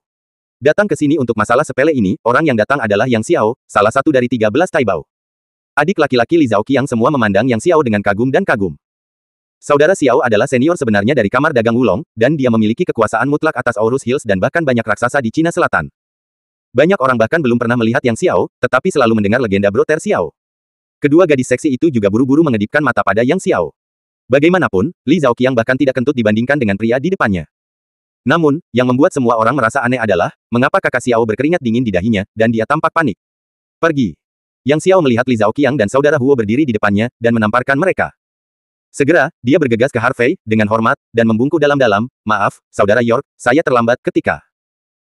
B: datang ke sini untuk masalah sepele ini, orang yang datang adalah Yang Xiao, salah satu dari 13 Taibao. Adik laki-laki Li Zhaoqiang semua memandang Yang Xiao dengan kagum dan kagum. Saudara Xiao adalah senior sebenarnya dari kamar dagang Wulong, dan dia memiliki kekuasaan mutlak atas Aurus Hills dan bahkan banyak raksasa di Cina Selatan. Banyak orang bahkan belum pernah melihat Yang Xiao, tetapi selalu mendengar legenda Brother Xiao. Kedua gadis seksi itu juga buru-buru mengedipkan mata pada Yang Xiao. Bagaimanapun, Li Zhaoqiang bahkan tidak kentut dibandingkan dengan pria di depannya. Namun, yang membuat semua orang merasa aneh adalah, mengapa kakak Xiao berkeringat dingin di dahinya, dan dia tampak panik. Pergi. Yang Xiao melihat Li Zhaoqiang dan saudara Huo berdiri di depannya, dan menamparkan mereka. Segera, dia bergegas ke Harvey, dengan hormat, dan membungkuk dalam-dalam, maaf, saudara York, saya terlambat ketika.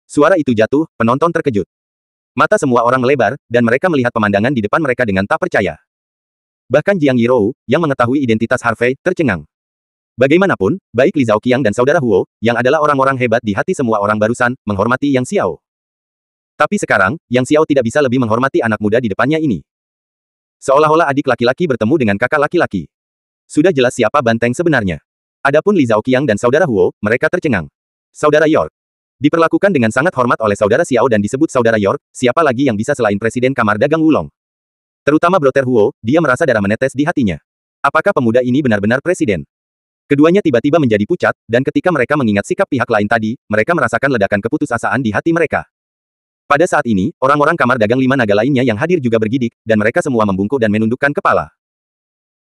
B: Suara itu jatuh, penonton terkejut. Mata semua orang melebar, dan mereka melihat pemandangan di depan mereka dengan tak percaya. Bahkan Jiang Yirou, yang mengetahui identitas Harvey, tercengang. Bagaimanapun, baik Li Zhaoqiang dan saudara Huo, yang adalah orang-orang hebat di hati semua orang barusan, menghormati Yang Xiao. Tapi sekarang, Yang Xiao tidak bisa lebih menghormati anak muda di depannya ini. Seolah-olah adik laki-laki bertemu dengan kakak laki-laki. Sudah jelas siapa banteng sebenarnya. Adapun Li Zhaoqiang dan saudara Huo, mereka tercengang. Saudara York. Diperlakukan dengan sangat hormat oleh saudara Xiao dan disebut saudara York, siapa lagi yang bisa selain Presiden Kamar Dagang Wulong? Terutama Brother Huo, dia merasa darah menetes di hatinya. Apakah pemuda ini benar-benar presiden? Keduanya tiba-tiba menjadi pucat, dan ketika mereka mengingat sikap pihak lain tadi, mereka merasakan ledakan keputusasaan di hati mereka. Pada saat ini, orang-orang Kamar Dagang 5 naga lainnya yang hadir juga bergidik, dan mereka semua membungkuk dan menundukkan kepala.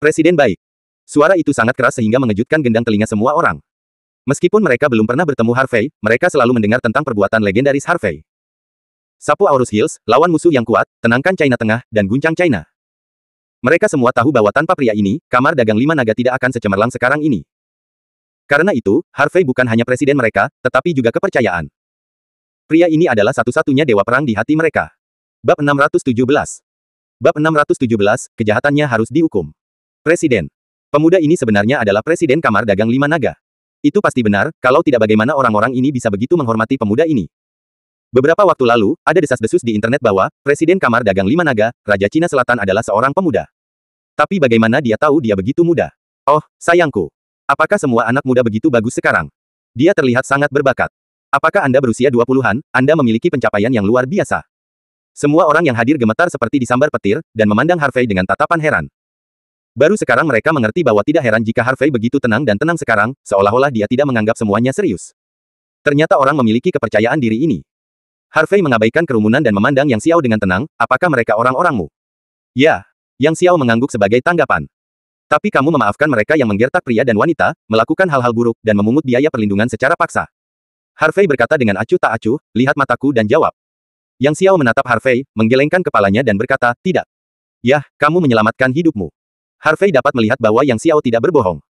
B: Presiden baik. Suara itu sangat keras sehingga mengejutkan gendang telinga semua orang. Meskipun mereka belum pernah bertemu Harvey, mereka selalu mendengar tentang perbuatan legendaris Harvey. Sapu Aurus Hills, lawan musuh yang kuat, tenangkan China Tengah, dan guncang China. Mereka semua tahu bahwa tanpa pria ini, Kamar Dagang 5 Naga tidak akan secemerlang sekarang ini. Karena itu, Harvey bukan hanya presiden mereka, tetapi juga kepercayaan. Pria ini adalah satu-satunya dewa perang di hati mereka. Bab 617. Bab 617, kejahatannya harus dihukum. Presiden. Pemuda ini sebenarnya adalah Presiden Kamar Dagang 5 Naga. Itu pasti benar, kalau tidak bagaimana orang-orang ini bisa begitu menghormati pemuda ini. Beberapa waktu lalu, ada desas-desus di internet bahwa, Presiden Kamar Dagang 5 Naga, Raja Cina Selatan adalah seorang pemuda. Tapi bagaimana dia tahu dia begitu muda? Oh, sayangku. Apakah semua anak muda begitu bagus sekarang? Dia terlihat sangat berbakat. Apakah Anda berusia 20-an, Anda memiliki pencapaian yang luar biasa. Semua orang yang hadir gemetar seperti disambar petir, dan memandang Harvey dengan tatapan heran. Baru sekarang mereka mengerti bahwa tidak heran jika Harvey begitu tenang dan tenang sekarang, seolah-olah dia tidak menganggap semuanya serius. Ternyata orang memiliki kepercayaan diri ini. Harvey mengabaikan kerumunan dan memandang Yang Xiao dengan tenang, apakah mereka orang-orangmu? Ya. Yang Xiao mengangguk sebagai tanggapan. Tapi kamu memaafkan mereka yang menggertak pria dan wanita, melakukan hal-hal buruk, dan memungut biaya perlindungan secara paksa. Harvey berkata dengan acuh tak acuh, lihat mataku dan jawab. Yang Xiao menatap Harvey, menggelengkan kepalanya dan berkata, tidak. Yah, kamu menyelamatkan hidupmu. Harvey dapat melihat bahwa Yang Xiao tidak berbohong.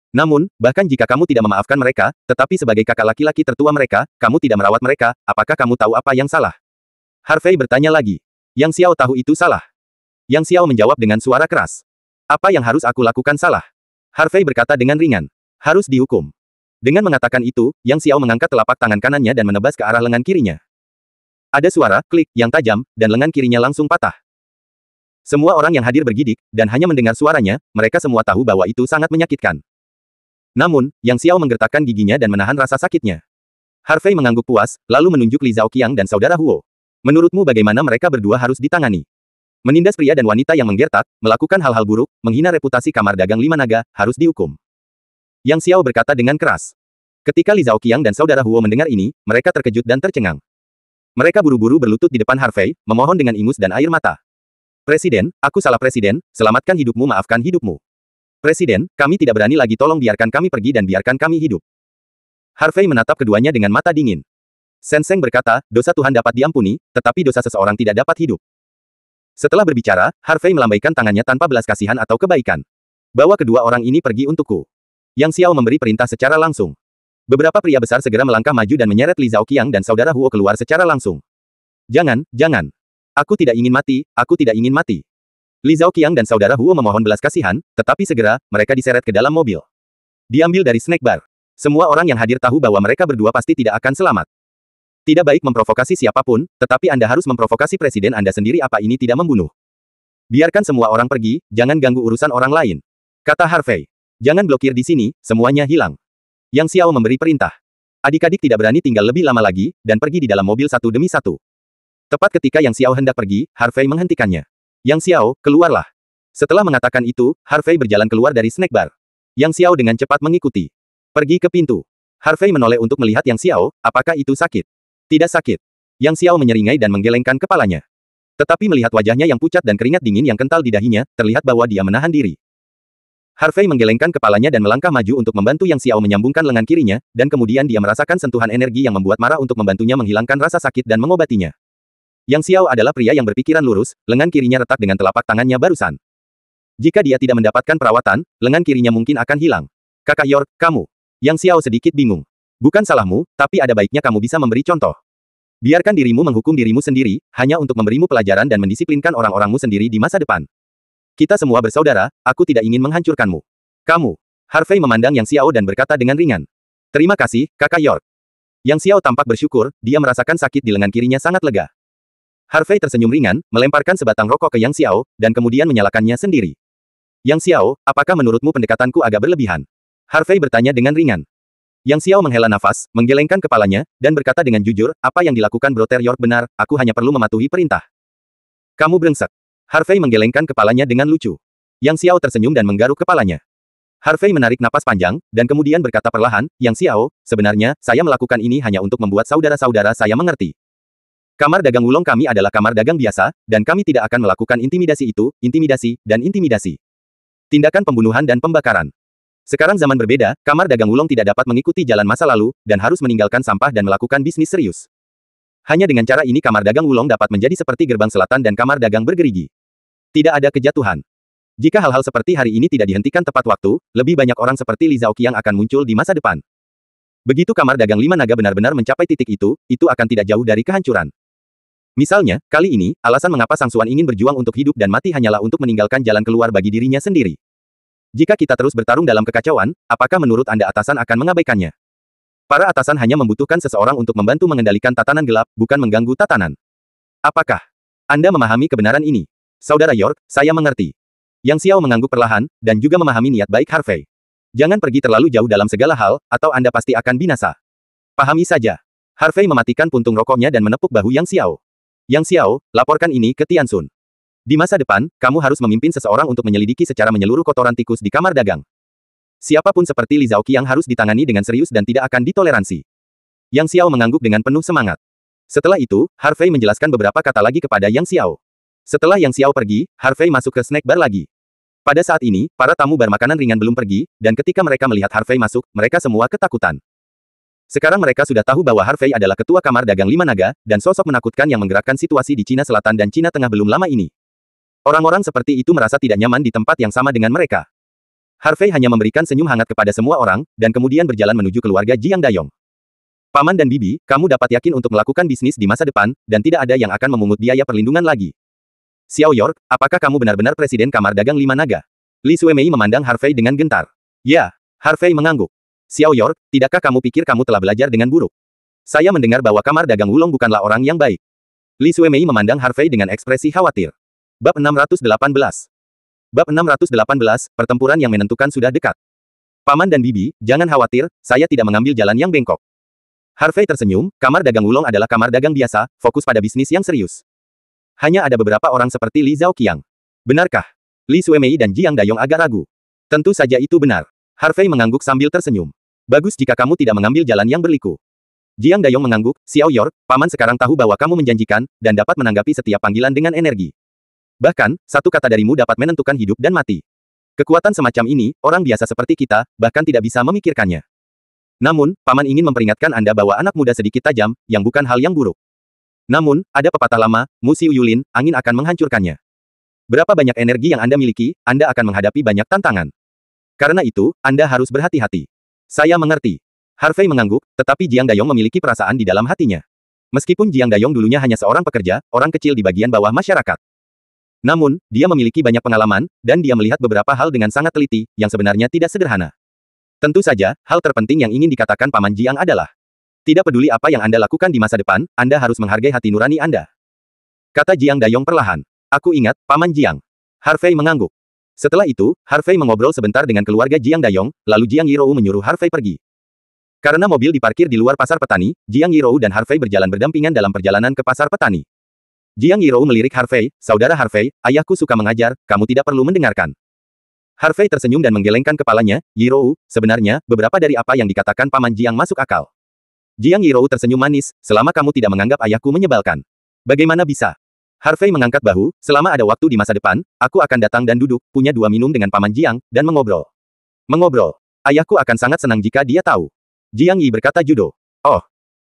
B: Namun, bahkan jika kamu tidak memaafkan mereka, tetapi sebagai kakak laki-laki tertua mereka, kamu tidak merawat mereka, apakah kamu tahu apa yang salah? Harvey bertanya lagi. Yang Xiao tahu itu salah. Yang Xiao menjawab dengan suara keras. Apa yang harus aku lakukan salah? Harvey berkata dengan ringan. Harus dihukum. Dengan mengatakan itu, Yang Xiao mengangkat telapak tangan kanannya dan menebas ke arah lengan kirinya. Ada suara klik yang tajam, dan lengan kirinya langsung patah. Semua orang yang hadir bergidik, dan hanya mendengar suaranya, mereka semua tahu bahwa itu sangat menyakitkan. Namun, Yang Xiao menggertakkan giginya dan menahan rasa sakitnya. Harvey mengangguk puas, lalu menunjuk Li Zhaoqiang dan saudara Huo. Menurutmu bagaimana mereka berdua harus ditangani? Menindas pria dan wanita yang menggertak, melakukan hal-hal buruk, menghina reputasi kamar dagang lima naga, harus dihukum. Yang Xiao berkata dengan keras. Ketika Li Zhaoqiang dan saudara Huo mendengar ini, mereka terkejut dan tercengang. Mereka buru-buru berlutut di depan Harvey, memohon dengan ingus dan air mata. Presiden, aku salah presiden, selamatkan hidupmu maafkan hidupmu. Presiden, kami tidak berani lagi tolong biarkan kami pergi dan biarkan kami hidup. Harvey menatap keduanya dengan mata dingin. Shen Seng berkata, dosa Tuhan dapat diampuni, tetapi dosa seseorang tidak dapat hidup. Setelah berbicara, Harvey melambaikan tangannya tanpa belas kasihan atau kebaikan. Bawa kedua orang ini pergi untukku. Yang Xiao memberi perintah secara langsung. Beberapa pria besar segera melangkah maju dan menyeret Li Zhaoqiang dan saudara Huo keluar secara langsung. Jangan, jangan. Aku tidak ingin mati, aku tidak ingin mati. Li Zhaoqiang dan saudara Huo memohon belas kasihan, tetapi segera, mereka diseret ke dalam mobil. Diambil dari snack bar. Semua orang yang hadir tahu bahwa mereka berdua pasti tidak akan selamat. Tidak baik memprovokasi siapapun, tetapi Anda harus memprovokasi presiden Anda sendiri apa ini tidak membunuh. Biarkan semua orang pergi, jangan ganggu urusan orang lain. Kata Harvey. Jangan blokir di sini, semuanya hilang. Yang Xiao memberi perintah. Adik-adik tidak berani tinggal lebih lama lagi, dan pergi di dalam mobil satu demi satu. Tepat ketika Yang Xiao hendak pergi, Harvey menghentikannya. Yang Xiao, keluarlah. Setelah mengatakan itu, Harvey berjalan keluar dari snack bar. Yang Xiao dengan cepat mengikuti. Pergi ke pintu. Harvey menoleh untuk melihat Yang Xiao, apakah itu sakit? Tidak sakit. Yang Xiao menyeringai dan menggelengkan kepalanya. Tetapi melihat wajahnya yang pucat dan keringat dingin yang kental di dahinya, terlihat bahwa dia menahan diri. Harvey menggelengkan kepalanya dan melangkah maju untuk membantu Yang Xiao menyambungkan lengan kirinya, dan kemudian dia merasakan sentuhan energi yang membuat marah untuk membantunya menghilangkan rasa sakit dan mengobatinya. Yang Xiao adalah pria yang berpikiran lurus, lengan kirinya retak dengan telapak tangannya barusan. Jika dia tidak mendapatkan perawatan, lengan kirinya mungkin akan hilang. Kakak York, kamu. Yang Xiao sedikit bingung. Bukan salahmu, tapi ada baiknya kamu bisa memberi contoh. Biarkan dirimu menghukum dirimu sendiri, hanya untuk memberimu pelajaran dan mendisiplinkan orang-orangmu sendiri di masa depan. Kita semua bersaudara, aku tidak ingin menghancurkanmu. Kamu. Harvey memandang Yang Xiao dan berkata dengan ringan. Terima kasih, Kakak York. Yang Xiao tampak bersyukur, dia merasakan sakit di lengan kirinya sangat lega. Harvey tersenyum ringan, melemparkan sebatang rokok ke Yang Xiao, dan kemudian menyalakannya sendiri. Yang Xiao, apakah menurutmu pendekatanku agak berlebihan? Harvey bertanya dengan ringan. Yang Xiao menghela nafas, menggelengkan kepalanya, dan berkata dengan jujur, apa yang dilakukan Brother York benar, aku hanya perlu mematuhi perintah. Kamu brengsek. Harvey menggelengkan kepalanya dengan lucu. Yang Xiao tersenyum dan menggaruk kepalanya. Harvey menarik napas panjang, dan kemudian berkata perlahan, Yang Xiao, sebenarnya, saya melakukan ini hanya untuk membuat saudara-saudara saya mengerti. Kamar dagang Wulong kami adalah kamar dagang biasa, dan kami tidak akan melakukan intimidasi itu, intimidasi, dan intimidasi. Tindakan pembunuhan dan pembakaran. Sekarang zaman berbeda, kamar dagang Wulong tidak dapat mengikuti jalan masa lalu, dan harus meninggalkan sampah dan melakukan bisnis serius. Hanya dengan cara ini kamar dagang Wulong dapat menjadi seperti gerbang selatan dan kamar dagang bergerigi. Tidak ada kejatuhan. Jika hal-hal seperti hari ini tidak dihentikan tepat waktu, lebih banyak orang seperti Li Zhaoqiang akan muncul di masa depan. Begitu kamar dagang lima naga benar-benar mencapai titik itu akan tidak jauh dari kehancuran. Misalnya, kali ini, alasan mengapa Sang Suan ingin berjuang untuk hidup dan mati hanyalah untuk meninggalkan jalan keluar bagi dirinya sendiri. Jika kita terus bertarung dalam kekacauan, apakah menurut Anda atasan akan mengabaikannya? Para atasan hanya membutuhkan seseorang untuk membantu mengendalikan tatanan gelap, bukan mengganggu tatanan. Apakah Anda memahami kebenaran ini? Saudara York, saya mengerti. Yang Xiao mengangguk perlahan, dan juga memahami niat baik Harvey. Jangan pergi terlalu jauh dalam segala hal, atau Anda pasti akan binasa. Pahami saja. Harvey mematikan puntung rokoknya dan menepuk bahu Yang Xiao. Yang Xiao, laporkan ini ke Tianxun. Di masa depan, kamu harus memimpin seseorang untuk menyelidiki secara menyeluruh kotoran tikus di kamar dagang. Siapapun seperti Li Zhaoqiang harus ditangani dengan serius dan tidak akan ditoleransi. Yang Xiao mengangguk dengan penuh semangat. Setelah itu, Harvey menjelaskan beberapa kata lagi kepada Yang Xiao. Setelah Yang Xiao pergi, Harvey masuk ke snack bar lagi. Pada saat ini, para tamu bar makanan ringan belum pergi, dan ketika mereka melihat Harvey masuk, mereka semua ketakutan. Sekarang mereka sudah tahu bahwa Harvey adalah ketua kamar dagang lima naga, dan sosok menakutkan yang menggerakkan situasi di Cina Selatan dan Cina Tengah belum lama ini. Orang-orang seperti itu merasa tidak nyaman di tempat yang sama dengan mereka. Harvey hanya memberikan senyum hangat kepada semua orang, dan kemudian berjalan menuju keluarga Jiang Dayong. Paman dan Bibi, kamu dapat yakin untuk melakukan bisnis di masa depan, dan tidak ada yang akan memungut biaya perlindungan lagi. Xiao York, apakah kamu benar-benar presiden kamar dagang lima naga? Li Suemei memandang Harvey dengan gentar. Ya, Harvey mengangguk. Xiao York, tidakkah kamu pikir kamu telah belajar dengan buruk? Saya mendengar bahwa kamar dagang Wulong bukanlah orang yang baik. Li Suemei memandang Harvey dengan ekspresi khawatir. Bab 618. Bab 618, pertempuran yang menentukan sudah dekat. Paman dan Bibi, jangan khawatir, saya tidak mengambil jalan yang bengkok. Harvey tersenyum, kamar dagang Wulong adalah kamar dagang biasa, fokus pada bisnis yang serius. Hanya ada beberapa orang seperti Li Zhaoqiang. Benarkah? Li Suemei dan Jiang Dayong agak ragu. Tentu saja itu benar. Harvey mengangguk sambil tersenyum. Bagus jika kamu tidak mengambil jalan yang berliku. Jiang Dayong mengangguk, Xiao York, paman sekarang tahu bahwa kamu menjanjikan, dan dapat menanggapi setiap panggilan dengan energi. Bahkan, satu kata darimu dapat menentukan hidup dan mati. Kekuatan semacam ini, orang biasa seperti kita, bahkan tidak bisa memikirkannya. Namun, paman ingin memperingatkan Anda bahwa anak muda sedikit tajam, yang bukan hal yang buruk. Namun, ada pepatah lama, Musi Yulin, angin akan menghancurkannya. Berapa banyak energi yang Anda miliki, Anda akan menghadapi banyak tantangan. Karena itu, Anda harus berhati-hati. Saya mengerti. Harvey mengangguk, tetapi Jiang Dayong memiliki perasaan di dalam hatinya. Meskipun Jiang Dayong dulunya hanya seorang pekerja, orang kecil di bagian bawah masyarakat. Namun, dia memiliki banyak pengalaman, dan dia melihat beberapa hal dengan sangat teliti, yang sebenarnya tidak sederhana. Tentu saja, hal terpenting yang ingin dikatakan Paman Jiang adalah, tidak peduli apa yang Anda lakukan di masa depan, Anda harus menghargai hati nurani Anda. Kata Jiang Dayong perlahan. Aku ingat, Paman Jiang. Harvey mengangguk. Setelah itu, Harvey mengobrol sebentar dengan keluarga Jiang Dayong, lalu Jiang Yirou menyuruh Harvey pergi. Karena mobil diparkir di luar pasar petani, Jiang Yirou dan Harvey berjalan berdampingan dalam perjalanan ke pasar petani. Jiang Yirou melirik Harvey, saudara Harvey, ayahku suka mengajar, kamu tidak perlu mendengarkan. Harvey tersenyum dan menggelengkan kepalanya, Yirou, sebenarnya, beberapa dari apa yang dikatakan Paman Jiang masuk akal. Jiang Yirou tersenyum manis, selama kamu tidak menganggap ayahku menyebalkan. Bagaimana bisa? Harvey mengangkat bahu, selama ada waktu di masa depan, aku akan datang dan duduk, punya 2 minum dengan Paman Jiang, dan mengobrol. Mengobrol. Ayahku akan sangat senang jika dia tahu. Jiang Yi berkata judo. Oh.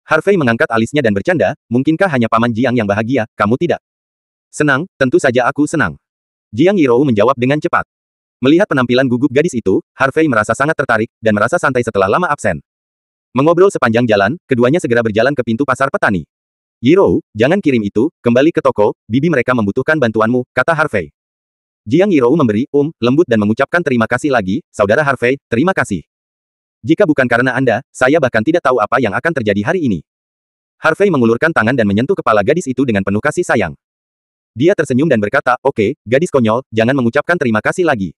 B: Harvey mengangkat alisnya dan bercanda, mungkinkah hanya Paman Jiang yang bahagia, kamu tidak? Senang, tentu saja aku senang. Jiang Yirou menjawab dengan cepat. Melihat penampilan gugup gadis itu, Harvey merasa sangat tertarik, dan merasa santai setelah lama absen. Mengobrol sepanjang jalan, keduanya segera berjalan ke pintu pasar petani. Yirou, jangan kirim itu, kembali ke toko, bibi mereka membutuhkan bantuanmu, kata Harvey. Jiang Yirou memberi, lembut dan mengucapkan terima kasih lagi, saudara Harvey, terima kasih. Jika bukan karena Anda, saya bahkan tidak tahu apa yang akan terjadi hari ini. Harvey mengulurkan tangan dan menyentuh kepala gadis itu dengan penuh kasih sayang. Dia tersenyum dan berkata, oke, gadis konyol, jangan mengucapkan terima kasih lagi.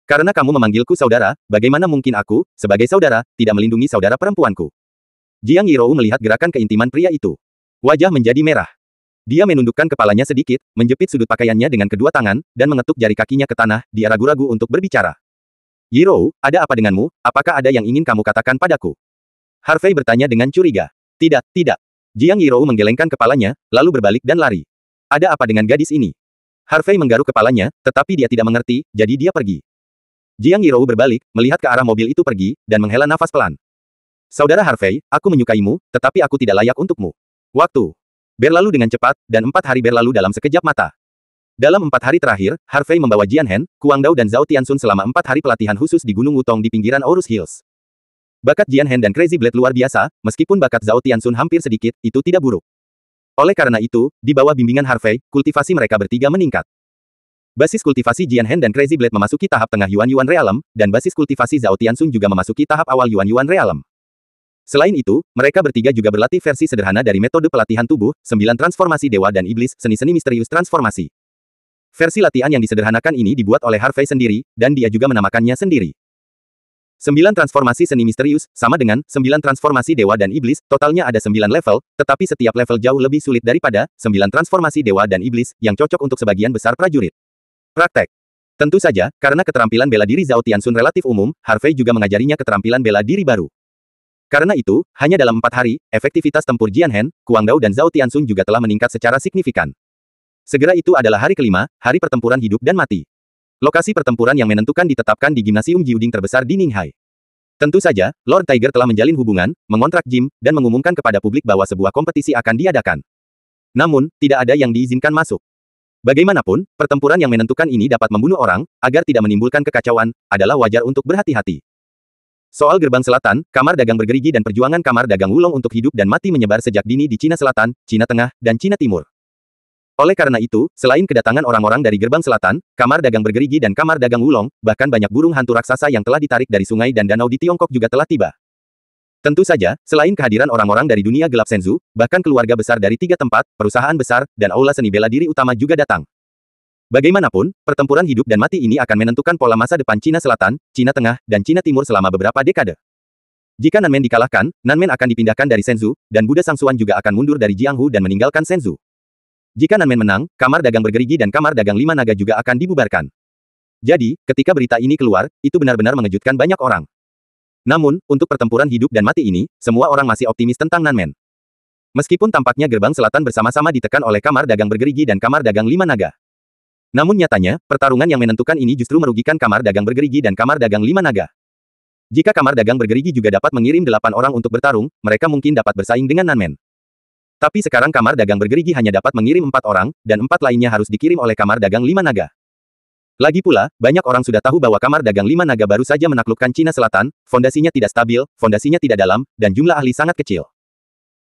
B: Karena kamu memanggilku saudara, bagaimana mungkin aku, sebagai saudara, tidak melindungi saudara perempuanku? Jiang Yirou melihat gerakan keintiman pria itu. Wajah menjadi merah. Dia menundukkan kepalanya sedikit, menjepit sudut pakaiannya dengan kedua tangan, dan mengetuk jari kakinya ke tanah, dia ragu-ragu untuk berbicara. Yirou, ada apa denganmu, apakah ada yang ingin kamu katakan padaku? Harvey bertanya dengan curiga. Tidak, tidak. Jiang Yirou menggelengkan kepalanya, lalu berbalik dan lari. Ada apa dengan gadis ini? Harvey menggaruk kepalanya, tetapi dia tidak mengerti, jadi dia pergi. Jiang Yirou berbalik, melihat ke arah mobil itu pergi, dan menghela nafas pelan. Saudara Harvey, aku menyukaimu, tetapi aku tidak layak untukmu. Waktu berlalu dengan cepat, dan 4 hari berlalu dalam sekejap mata. Dalam 4 hari terakhir, Harvey membawa Jian Hen, Kuang Dao dan Zhao Tianxun selama 4 hari pelatihan khusus di Gunung Wutong di pinggiran Aurus Hills. Bakat Jian Hen dan Crazy Blade luar biasa, meskipun bakat Zhao Tianxun hampir sedikit, itu tidak buruk. Oleh karena itu, di bawah bimbingan Harvey, kultivasi mereka bertiga meningkat. Basis kultivasi Jian Hen dan Crazy Blade memasuki tahap tengah Yuan-Yuan Realem, dan basis kultivasi Zhao Tianxun juga memasuki tahap awal Yuan-Yuan Realem. Selain itu, mereka bertiga juga berlatih versi sederhana dari metode pelatihan tubuh, 9 transformasi dewa dan iblis, seni-seni misterius transformasi. Versi latihan yang disederhanakan ini dibuat oleh Harvey sendiri, dan dia juga menamakannya sendiri. 9 transformasi seni misterius, sama dengan 9 transformasi dewa dan iblis, totalnya ada 9 level, tetapi setiap level jauh lebih sulit daripada 9 transformasi dewa dan iblis, yang cocok untuk sebagian besar prajurit. Praktek. Tentu saja, karena keterampilan bela diri Zhao Tianxun relatif umum, Harvey juga mengajarinya keterampilan bela diri baru. Karena itu, hanya dalam 4 hari, efektivitas tempur Jian Hen, Kuang Dao dan Zhao Tianxun juga telah meningkat secara signifikan. Segera itu adalah hari kelima, hari pertempuran hidup dan mati. Lokasi pertempuran yang menentukan ditetapkan di Gimnasium Jiuding terbesar di Ninghai. Tentu saja, Lord Tiger telah menjalin hubungan, mengontrak gym, dan mengumumkan kepada publik bahwa sebuah kompetisi akan diadakan. Namun, tidak ada yang diizinkan masuk. Bagaimanapun, pertempuran yang menentukan ini dapat membunuh orang, agar tidak menimbulkan kekacauan, adalah wajar untuk berhati-hati. Soal Gerbang Selatan, Kamar Dagang Bergerigi dan perjuangan Kamar Dagang Wulong untuk hidup dan mati menyebar sejak dini di Cina Selatan, Cina Tengah, dan Cina Timur. Oleh karena itu, selain kedatangan orang-orang dari Gerbang Selatan, Kamar Dagang Bergerigi dan Kamar Dagang Wulong, bahkan banyak burung hantu raksasa yang telah ditarik dari sungai dan danau di Tiongkok juga telah tiba. Tentu saja, selain kehadiran orang-orang dari dunia gelap Shenzhou, bahkan keluarga besar dari 3 tempat, perusahaan besar, dan aula seni bela diri utama juga datang. Bagaimanapun, pertempuran hidup dan mati ini akan menentukan pola masa depan Cina Selatan, Cina Tengah, dan Cina Timur selama beberapa dekade. Jika Nanmen dikalahkan, Nanmen akan dipindahkan dari Shenzhou, dan Buddha Sangsuan juga akan mundur dari Jianghu dan meninggalkan Shenzhou. Jika Nanmen menang, Kamar Dagang Bergerigi dan Kamar Dagang Lima Naga juga akan dibubarkan. Jadi, ketika berita ini keluar, itu benar-benar mengejutkan banyak orang. Namun, untuk pertempuran hidup dan mati ini, semua orang masih optimis tentang Nanmen. Meskipun tampaknya Gerbang Selatan bersama-sama ditekan oleh Kamar Dagang Bergerigi dan Kamar Dagang Lima Naga. Namun nyatanya, pertarungan yang menentukan ini justru merugikan Kamar Dagang Bergerigi dan Kamar Dagang Lima Naga. Jika Kamar Dagang Bergerigi juga dapat mengirim 8 orang untuk bertarung, mereka mungkin dapat bersaing dengan Nanmen. Tapi sekarang Kamar Dagang Bergerigi hanya dapat mengirim 4 orang, dan 4 lainnya harus dikirim oleh Kamar Dagang Lima Naga. Lagi pula, banyak orang sudah tahu bahwa Kamar Dagang Lima Naga baru saja menaklukkan Cina Selatan, fondasinya tidak stabil, fondasinya tidak dalam, dan jumlah ahli sangat kecil.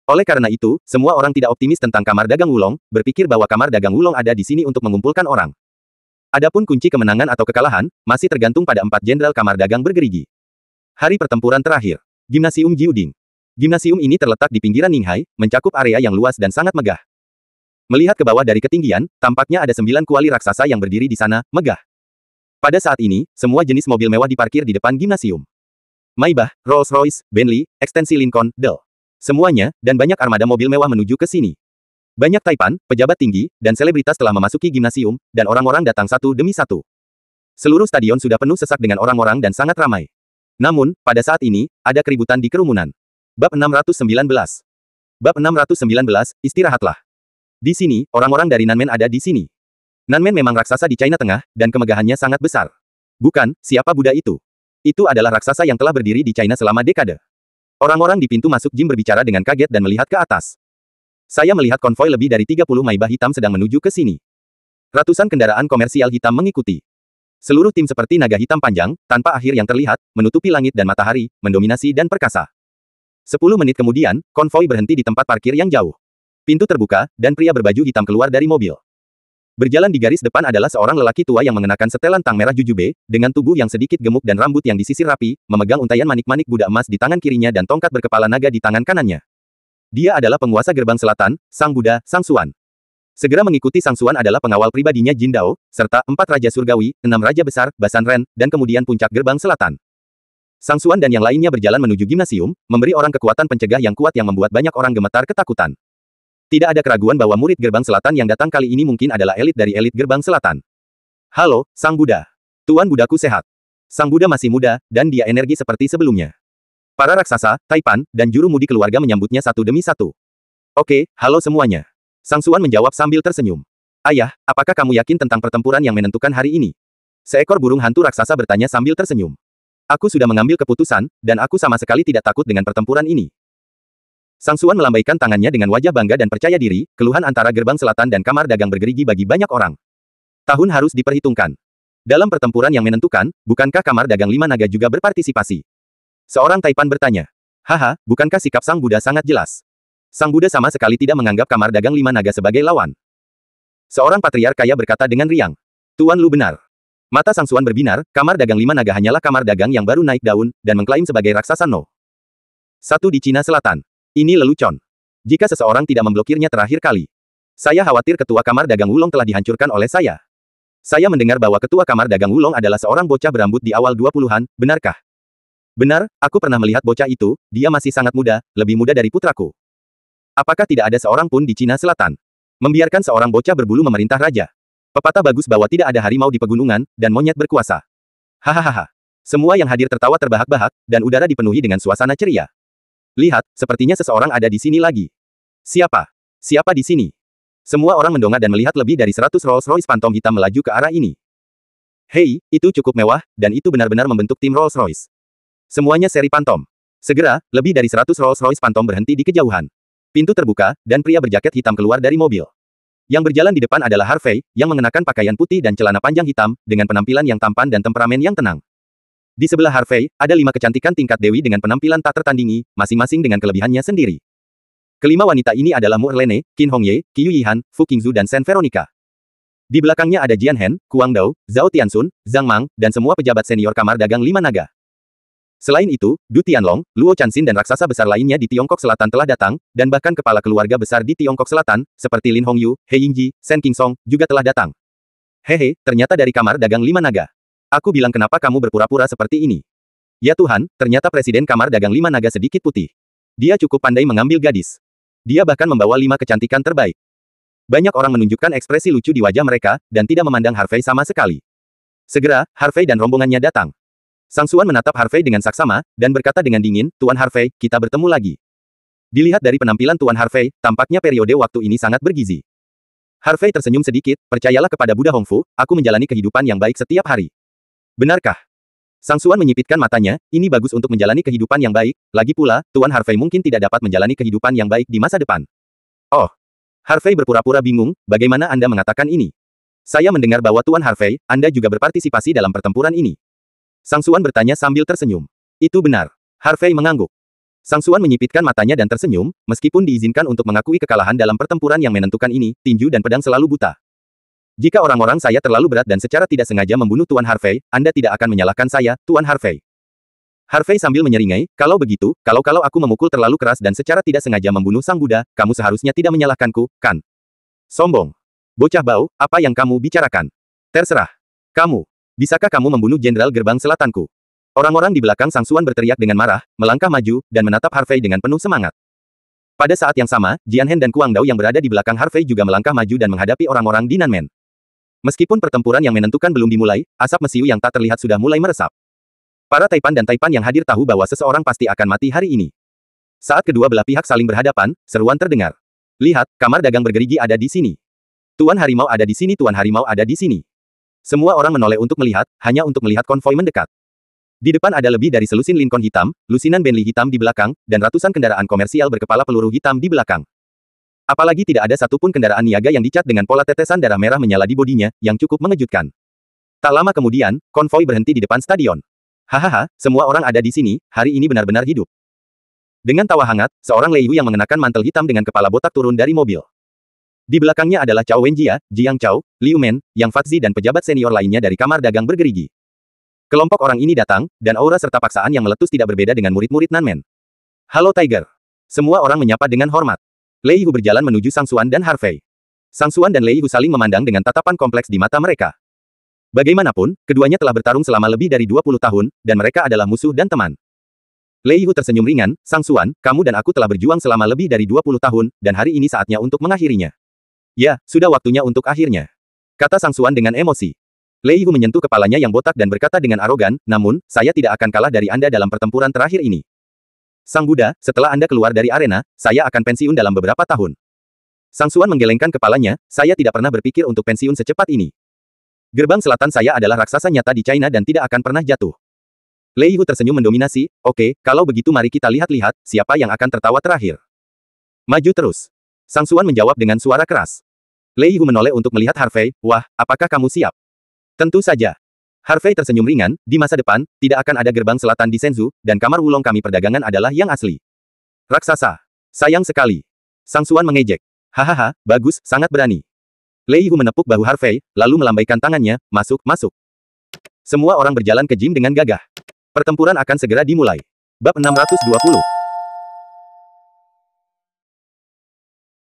B: Oleh karena itu, semua orang tidak optimis tentang Kamar Dagang Wulong, berpikir bahwa Kamar Dagang Wulong ada di sini untuk mengumpulkan orang. Adapun kunci kemenangan atau kekalahan, masih tergantung pada 4 jenderal Kamar Dagang Bergerigi. Hari pertempuran terakhir. Gimnasium Jiuding. Gimnasium ini terletak di pinggiran Ninghai, mencakup area yang luas dan sangat megah. Melihat ke bawah dari ketinggian, tampaknya ada 9 kuali raksasa yang berdiri di sana, megah. Pada saat ini, semua jenis mobil mewah diparkir di depan gimnasium. Maybach, Rolls-Royce, Bentley, ekstensi Lincoln, Dell. Semuanya, dan banyak armada mobil mewah menuju ke sini. Banyak taipan, pejabat tinggi, dan selebritas telah memasuki gimnasium, dan orang-orang datang satu demi satu. Seluruh stadion sudah penuh sesak dengan orang-orang dan sangat ramai. Namun, pada saat ini, ada keributan di kerumunan. Bab 619. Bab 619, istirahatlah. Di sini, orang-orang dari Nanmen ada di sini. Nanmen memang raksasa di China Tengah, dan kemegahannya sangat besar. Bukan, siapa Buddha itu? Itu adalah raksasa yang telah berdiri di China selama dekade. Orang-orang di pintu masuk gym berbicara dengan kaget dan melihat ke atas. Saya melihat konvoi lebih dari 30 Maybach hitam sedang menuju ke sini. Ratusan kendaraan komersial hitam mengikuti. Seluruh tim seperti naga hitam panjang, tanpa akhir yang terlihat, menutupi langit dan matahari, mendominasi dan perkasa. 10 menit kemudian, konvoi berhenti di tempat parkir yang jauh. Pintu terbuka, dan pria berbaju hitam keluar dari mobil. Berjalan di garis depan adalah seorang lelaki tua yang mengenakan setelan tang merah jujube, dengan tubuh yang sedikit gemuk dan rambut yang disisir rapi, memegang untaian manik-manik Buddha emas di tangan kirinya dan tongkat berkepala naga di tangan kanannya. Dia adalah penguasa Gerbang Selatan, Sang Buddha, Sangsuan. Segera mengikuti Sangsuan adalah pengawal pribadinya Jin Dao, serta 4 Raja Surgawi, 6 Raja Besar, Basan Ren, dan kemudian puncak Gerbang Selatan. Sangsuan dan yang lainnya berjalan menuju gimnasium, memberi orang kekuatan pencegah yang kuat yang membuat banyak orang gemetar ketakutan. Tidak ada keraguan bahwa murid Gerbang Selatan yang datang kali ini mungkin adalah elit dari elit Gerbang Selatan. Halo, Sang Buddha. Tuan Budaku sehat. Sang Buddha masih muda, dan dia energi seperti sebelumnya. Para raksasa, taipan, dan juru mudi keluarga menyambutnya satu demi satu. Oke, halo semuanya. Sangsuan menjawab sambil tersenyum. Ayah, apakah kamu yakin tentang pertempuran yang menentukan hari ini? Seekor burung hantu raksasa bertanya sambil tersenyum. Aku sudah mengambil keputusan, dan aku sama sekali tidak takut dengan pertempuran ini. Sangsuan melambaikan tangannya dengan wajah bangga dan percaya diri, keluhan antara Gerbang Selatan dan Kamar Dagang bergerigi bagi banyak orang. Tahun harus diperhitungkan. Dalam pertempuran yang menentukan, bukankah Kamar Dagang Lima Naga juga berpartisipasi? Seorang taipan bertanya. Haha, bukankah sikap Sang Buddha sangat jelas? Sang Buddha sama sekali tidak menganggap Kamar Dagang Lima Naga sebagai lawan. Seorang patriark kaya berkata dengan riang. Tuan Lu benar. Mata Sangsuan berbinar, Kamar Dagang Lima Naga hanyalah kamar dagang yang baru naik daun, dan mengklaim sebagai raksasa No. 1 di Cina Selatan. Ini lelucon. Jika seseorang tidak memblokirnya terakhir kali. Saya khawatir ketua Kamar Dagang Wulong telah dihancurkan oleh saya. Saya mendengar bahwa ketua Kamar Dagang Wulong adalah seorang bocah berambut di awal 20-an, benarkah? Benar, aku pernah melihat bocah itu, dia masih sangat muda, lebih muda dari putraku. Apakah tidak ada seorang pun di Cina Selatan? Membiarkan seorang bocah berbulu memerintah raja. Pepatah bagus bahwa tidak ada harimau di pegunungan, dan monyet berkuasa. Hahaha. Semua yang hadir tertawa terbahak-bahak, dan udara dipenuhi dengan suasana ceria. Lihat, sepertinya seseorang ada di sini lagi. Siapa? Siapa di sini? Semua orang mendongak dan melihat lebih dari 100 Rolls-Royce Phantom hitam melaju ke arah ini. Hei, itu cukup mewah, dan itu benar-benar membentuk tim Rolls-Royce. Semuanya seri Phantom. Segera, lebih dari 100 Rolls-Royce Phantom berhenti di kejauhan. Pintu terbuka, dan pria berjaket hitam keluar dari mobil. Yang berjalan di depan adalah Harvey, yang mengenakan pakaian putih dan celana panjang hitam, dengan penampilan yang tampan dan temperamen yang tenang. Di sebelah Harvey, ada 5 kecantikan tingkat dewi dengan penampilan tak tertandingi, masing-masing dengan kelebihannya sendiri. Kelima wanita ini adalah Mu Erlene, Qin Hongye, Qiu Yihan, Fu Qingzu dan Shen Veronica. Di belakangnya ada Jian Hen, Kuang Dao, Zhao Tianxun, Zhang Mang, dan semua pejabat senior Kamar Dagang Lima Naga. Selain itu, Du Tianlong, Luo Chanxin dan raksasa besar lainnya di Tiongkok Selatan telah datang, dan bahkan kepala keluarga besar di Tiongkok Selatan, seperti Lin Hongyu, He Yingji, Shen Qingsong, juga telah datang. Hehe, ternyata dari Kamar Dagang Lima Naga. Aku bilang kenapa kamu berpura-pura seperti ini. Ya Tuhan, ternyata Presiden Kamar Dagang Lima Naga sedikit putih. Dia cukup pandai mengambil gadis. Dia bahkan membawa 5 kecantikan terbaik. Banyak orang menunjukkan ekspresi lucu di wajah mereka, dan tidak memandang Harvey sama sekali. Segera, Harvey dan rombongannya datang. Sang Suan menatap Harvey dengan saksama, dan berkata dengan dingin, Tuan Harvey, kita bertemu lagi. Dilihat dari penampilan Tuan Harvey, tampaknya periode waktu ini sangat bergizi. Harvey tersenyum sedikit, percayalah kepada Buddha Hongfu, aku menjalani kehidupan yang baik setiap hari. Benarkah? Sang Suan menyipitkan matanya, ini bagus untuk menjalani kehidupan yang baik, lagi pula, Tuan Harvey mungkin tidak dapat menjalani kehidupan yang baik di masa depan. Oh. Harvey berpura-pura bingung, bagaimana Anda mengatakan ini? Saya mendengar bahwa Tuan Harvey, Anda juga berpartisipasi dalam pertempuran ini. Sang Suan bertanya sambil tersenyum. Itu benar. Harvey mengangguk. Sang Suan menyipitkan matanya dan tersenyum, meskipun diizinkan untuk mengakui kekalahan dalam pertempuran yang menentukan ini, tinju dan pedang selalu buta. Jika orang-orang saya terlalu berat dan secara tidak sengaja membunuh Tuan Harvey, Anda tidak akan menyalahkan saya, Tuan Harvey. Harvey sambil menyeringai, kalau begitu, kalau aku memukul terlalu keras dan secara tidak sengaja membunuh Sang Buddha, kamu seharusnya tidak menyalahkanku, kan? Sombong. Bocah bau, apa yang kamu bicarakan? Terserah. Kamu. Bisakah kamu membunuh Jenderal Gerbang Selatanku? Orang-orang di belakang Sang Suan berteriak dengan marah, melangkah maju, dan menatap Harvey dengan penuh semangat. Pada saat yang sama, Jian Hen dan Kuang Dao yang berada di belakang Harvey juga melangkah maju dan menghadapi orang-orang di Nanmen. Meskipun pertempuran yang menentukan belum dimulai, asap mesiu yang tak terlihat sudah mulai meresap. Para Taipan dan Taipan yang hadir tahu bahwa seseorang pasti akan mati hari ini. Saat kedua belah pihak saling berhadapan, seruan terdengar. Lihat, kamar dagang bergerigi ada di sini. Tuan Harimau ada di sini, Tuan Harimau ada di sini. Semua orang menoleh untuk melihat, hanya untuk melihat konvoi mendekat. Di depan ada lebih dari selusin Lincoln hitam, lusinan Bentley hitam di belakang, dan ratusan kendaraan komersial berkepala peluru hitam di belakang. Apalagi tidak ada satupun kendaraan niaga yang dicat dengan pola tetesan darah merah menyala di bodinya, yang cukup mengejutkan. Tak lama kemudian, konvoi berhenti di depan stadion. Hahaha, semua orang ada di sini, hari ini benar-benar hidup. Dengan tawa hangat, seorang Lei Yu yang mengenakan mantel hitam dengan kepala botak turun dari mobil. Di belakangnya adalah Cao Wenjia, Jiang Chao, Liu Men, Yang Fatzi dan pejabat senior lainnya dari kamar dagang bergerigi. Kelompok orang ini datang, dan aura serta paksaan yang meletus tidak berbeda dengan murid-murid Nanmen. Halo Tiger. Semua orang menyapa dengan hormat. Lei Yu berjalan menuju Sang Suan dan Harvey. Sang Suan dan Lei Yu saling memandang dengan tatapan kompleks di mata mereka. Bagaimanapun, keduanya telah bertarung selama lebih dari 20 tahun, dan mereka adalah musuh dan teman. Lei Yu tersenyum ringan, Sang Suan, kamu dan aku telah berjuang selama lebih dari 20 tahun, dan hari ini saatnya untuk mengakhirinya. Ya, sudah waktunya untuk akhirnya. Kata Sang Suan dengan emosi. Lei Yu menyentuh kepalanya yang botak dan berkata dengan arogan, namun, saya tidak akan kalah dari Anda dalam pertempuran terakhir ini. Sang Buddha, setelah Anda keluar dari arena, saya akan pensiun dalam beberapa tahun. Sang Suan menggelengkan kepalanya, saya tidak pernah berpikir untuk pensiun secepat ini. Gerbang Selatan saya adalah raksasa nyata di China dan tidak akan pernah jatuh. Lei Yu tersenyum mendominasi, oke, kalau begitu mari kita lihat-lihat, siapa yang akan tertawa terakhir. Maju terus. Sang Suan menjawab dengan suara keras. Lei Yu menoleh untuk melihat Harvey, wah, apakah kamu siap? Tentu saja. Harvey tersenyum ringan, di masa depan, tidak akan ada gerbang selatan di Shenzhou, dan kamar wulong kami perdagangan adalah yang asli. Raksasa. Sayang sekali. Sang Suan mengejek. Hahaha, bagus, sangat berani. Lei Yu menepuk bahu Harvey, lalu melambaikan tangannya, masuk, masuk. Semua orang berjalan ke gym dengan gagah. Pertempuran akan segera dimulai. Bab 620.